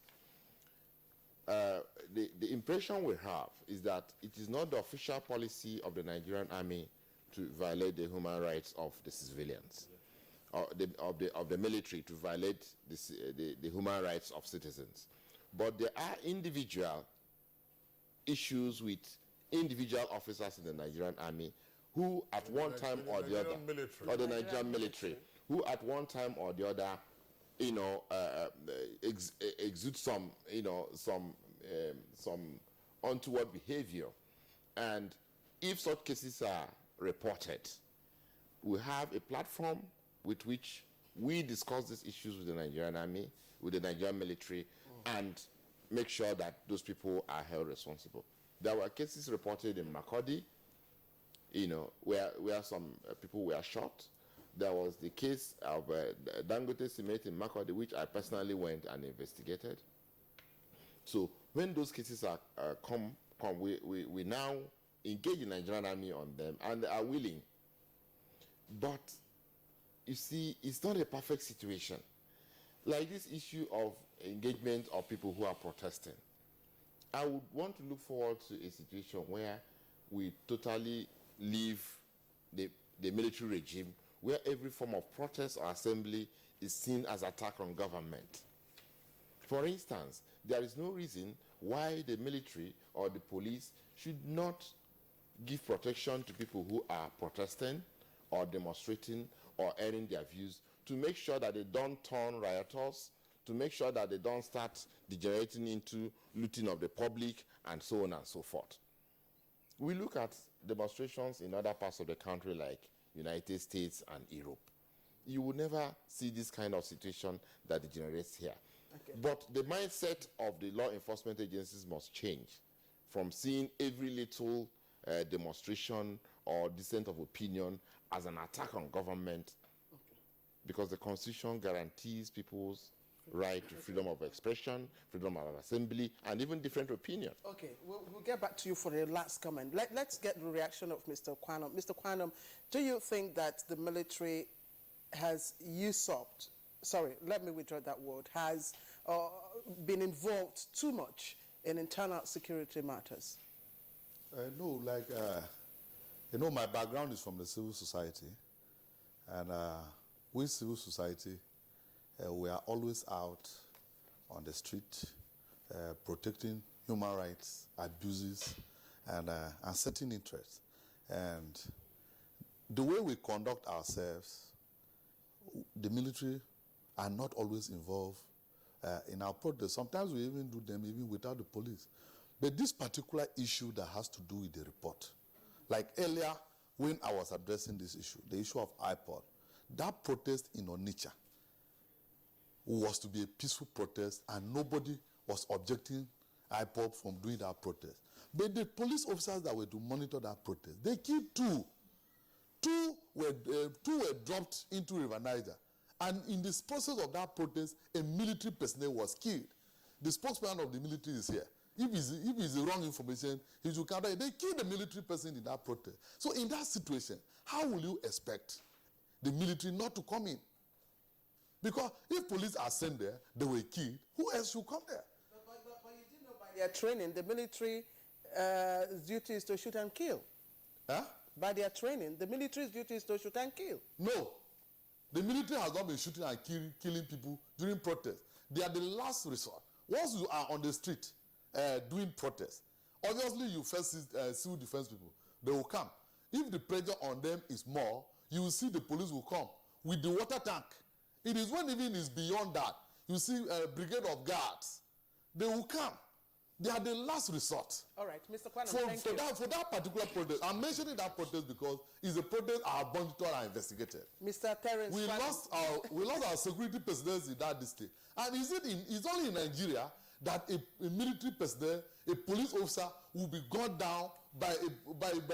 The impression we have is that it is not the official policy of the Nigerian army to violate the human rights of the civilians, or of the military to violate the human rights of citizens. But there are individual issues with individual officers in the Nigerian army who at one time or the other, or the Nigerian military, who at one time or the other, exude some untoward behavior. And if such cases are reported, we have a platform with which we discuss these issues with the Nigerian army, with the Nigerian military, and make sure that those people are held responsible. There were cases reported in Makurdi, where some people were shot. There was the case of Dangote Cement in Makurdi, which I personally went and investigated. So when those cases come, we now engage the Nigerian army on them, and they are willing. But you see, it's not a perfect situation. Like this issue of engagement of people who are protesting, I would want to look forward to a situation where we totally leave the military regime, where every form of protest or assembly is seen as attack on government. For instance, there is no reason why the military or the police should not give protection to people who are protesting or demonstrating or airing their views to make sure that they don't turn rioters, to make sure that they don't start degenerating into looting of the public, and so on and so forth. We look at demonstrations in other parts of the country like United States and Europe. You will never see this kind of situation that degenerates here. Okay. But the mindset of the law enforcement agencies must change from seeing every little demonstration or dissent of opinion as an attack on government, because the Constitution guarantees people's right to freedom of expression, freedom of assembly, and even different opinion. Okay, we'll get back to you for the last comment. Let's get the reaction of Mr. Kwanum. Mr. Kwanum, do you think that the military has usurped, sorry, let me withdraw that word, has been involved too much in internal security matters? No, like, my background is from the civil society, and with civil society, we are always out on the street protecting human rights, abuses, and certain interests. And the way we conduct ourselves, the military are not always involved in our protests. Sometimes we even do them even without the police. But this particular issue that has to do with the report, like earlier when I was addressing this issue, the issue of iPod, that protest in Onitsha was to be a peaceful protest, and nobody was objecting IPOB from doing that protest. But the police officers that were to monitor that protest, they killed two. Two were dropped into River Niger. And in this process of that protest, a military personnel was killed. The spokesman of the military is here. If it's the wrong information, he should counter it. They killed the military person in that protest. So in that situation, how will you expect the military not to come in? Because if police are sent there, they were killed, who else should come there? But you do know by their training, the military duty is to shoot and kill. Huh? By their training, the military's duty is to shoot and kill. No. The military has not been shooting and killing people during protests. They are the last resort. Once you are on the street doing protests, obviously you first see civil defense people. They will come. If the pressure on them is more, you will see the police will come with the water tank. It is when even it's beyond that. You see a brigade of guards. They will come. They are the last resort. All right, Mr. Kwanum, for that particular protest, I'm mentioning that protest because it's a protest our monitored and investigated. Mr. Terence, we lost our security personnel in that district. And it's only in Nigeria that a military personnel, a police officer will be gunned down by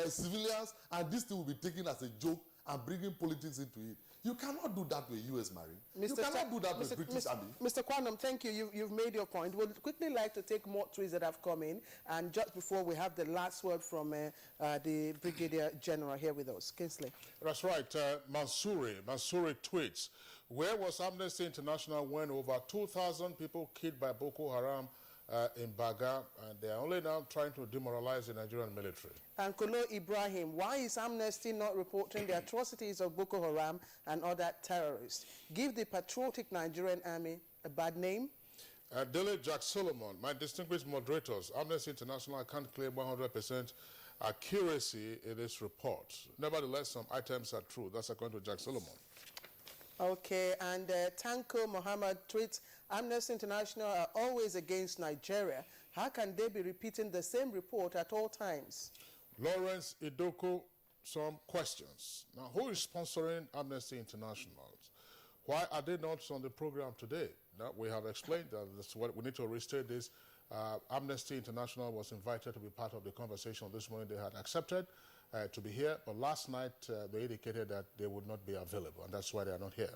civilians, and this thing will be taken as a joke and bringing politics into it. You cannot do that with U.S. Marine. You cannot do that with British Army. Mr. Kwanum, thank you. You've made your point. We'll quickly like to take more tweets that have come in. And just before we have the last word from the Brigadier General here with us. Kingsley. That's right. Mansouri tweets, where was Amnesty International when over 2,000 people killed by Boko Haram in Baga, and they are only now trying to demoralize the Nigerian military? And Kolo Ibrahim, why is Amnesty not reporting the atrocities of Boko Haram and other terrorists? Give the patriotic Nigerian army a bad name? Dele Jack Solomon, my distinguished moderators, Amnesty International can't claim 100% accuracy in this report. Nevertheless, some items are true. That's according to Jack Solomon. Okay, and Tanko Mohammed tweets, Amnesty International are always against Nigeria. How can they be repeating the same report at all times? Lawrence Idoko, some questions. Now, who is sponsoring Amnesty International? Why are they not on the program today? Now, we have explained that that's what we need to restate this. Amnesty International was invited to be part of the conversation this morning. They had accepted to be here, but last night they indicated that they would not be available, and that's why they are not here.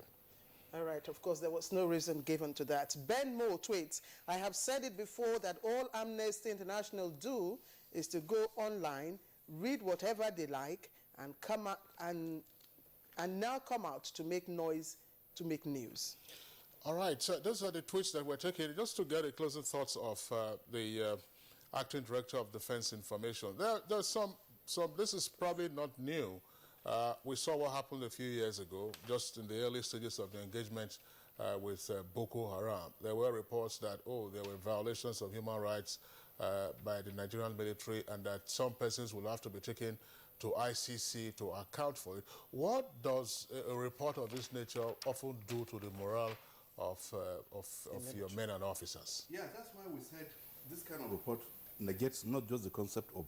All right, of course, there was no reason given to that. Ben Moore tweets, I have said it before that all Amnesty International do is to go online, read whatever they like, and come out and now come out to make noise, to make news. All right, so those are the tweets that we're taking. Just to get a closer thoughts of the Acting Director of Defense Information. There's some, this is probably not new. We saw what happened a few years ago, just in the early stages of the engagement with Boko Haram. There were reports that, there were violations of human rights by the Nigerian military, and that some persons will have to be taken to ICC to account for it. What does a report of this nature often do to the morale of your men and officers? Yeah, that's why we said this kind of report negates not just the concept of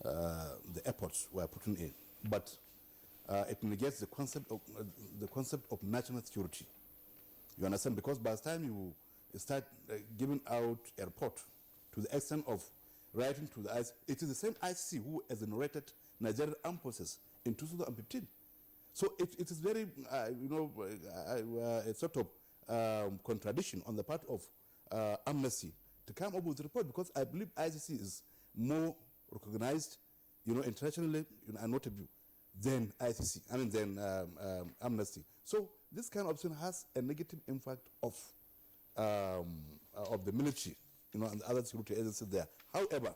the efforts we are putting in, but it negates the concept of national security. You understand? Because by the time you start giving out a report to the extent of writing to the ICC, it is the same ICC who exonerated Nigerian armed forces in 2015. So it is very, a sort of contradiction on the part of Amnesty to come up with a report, because I believe ICC is more recognized, internationally, and notably than ICC, than Amnesty. So this kind of thing has a negative impact of the military, and the other security agencies there. However,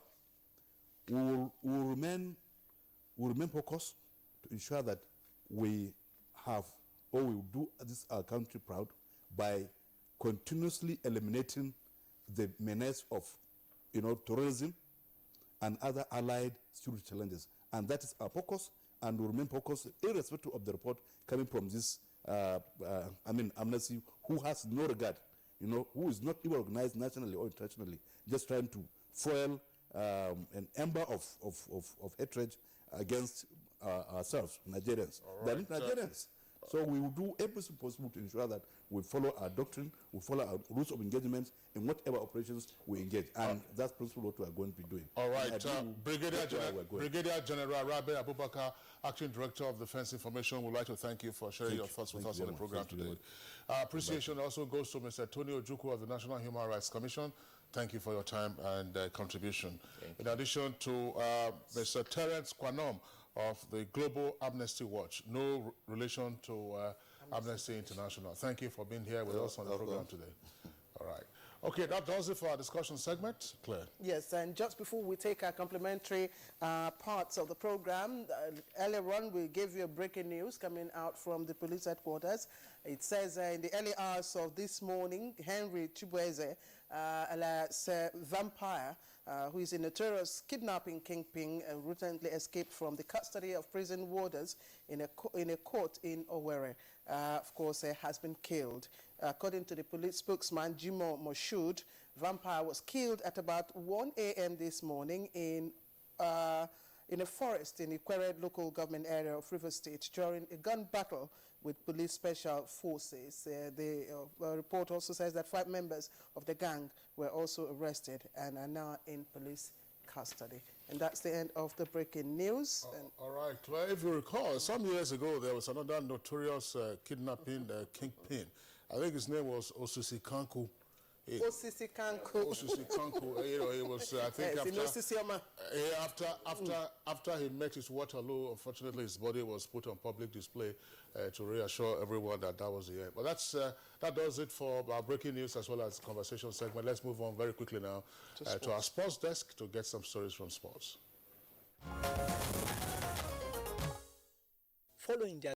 we will remain focused to ensure that we have, or we will do this our country proud by continuously eliminating the menace of, terrorism and other allied security challenges. And that is our focus, and we remain focused irrespective of the report coming from this, Amnesty, who has no regard, who is not even organized nationally or internationally, just trying to foil an ember of hatred against ourselves, Nigerians. Right. They're Nigerians. So we will do everything possible to ensure that we follow our doctrine, we follow our rules of engagement in whatever operations we engage. And that's principally what we are going to be doing. All right. Brigadier General Rabe Abubakar, Acting Director of Defense Information, would like to thank you for sharing your thoughts with us on the program today. Appreciation also goes to Mr. Tony Ojukwu of the National Human Rights Commission. Thank you for your time and contribution. In addition to Mr. Terence Kwanom of the Global Amnesty Watch, no relation to Amnesty International. Thank you for being here with us on the program today. All right. Okay, that does it for our discussion segment. Claire. Yes, and just before we take our complimentary parts of the program, earlier on we gave you a breaking news coming out from the police headquarters. It says in the early hours of this morning, Henry Chibueze, alias Vampire, who is a notorious kidnapping kingpin, recently escaped from the custody of prison warders in a court in Owerri. Of course, has been killed. According to the police spokesman, Jimo Moshood, Vampire was killed at about 1 a.m. this morning in a forest in the Ikwere local government area of Rivers State during a gun battle with police special forces. The report also says that 5 members of the gang were also arrested and are now in police custody. And that's the end of the breaking news. All right, Claire, if you recall, some years ago there was another notorious kidnapping kingpin. I think his name was Osisi Kanku. Osisi Kanku. Osisi Kanku. It was, I think, after he met his Waterloo, unfortunately his body was put on public display to reassure everyone that that was the end. But that does it for our breaking news as well as conversation segment. Let's move on very quickly now to our sports desk to get some stories from sports. Following their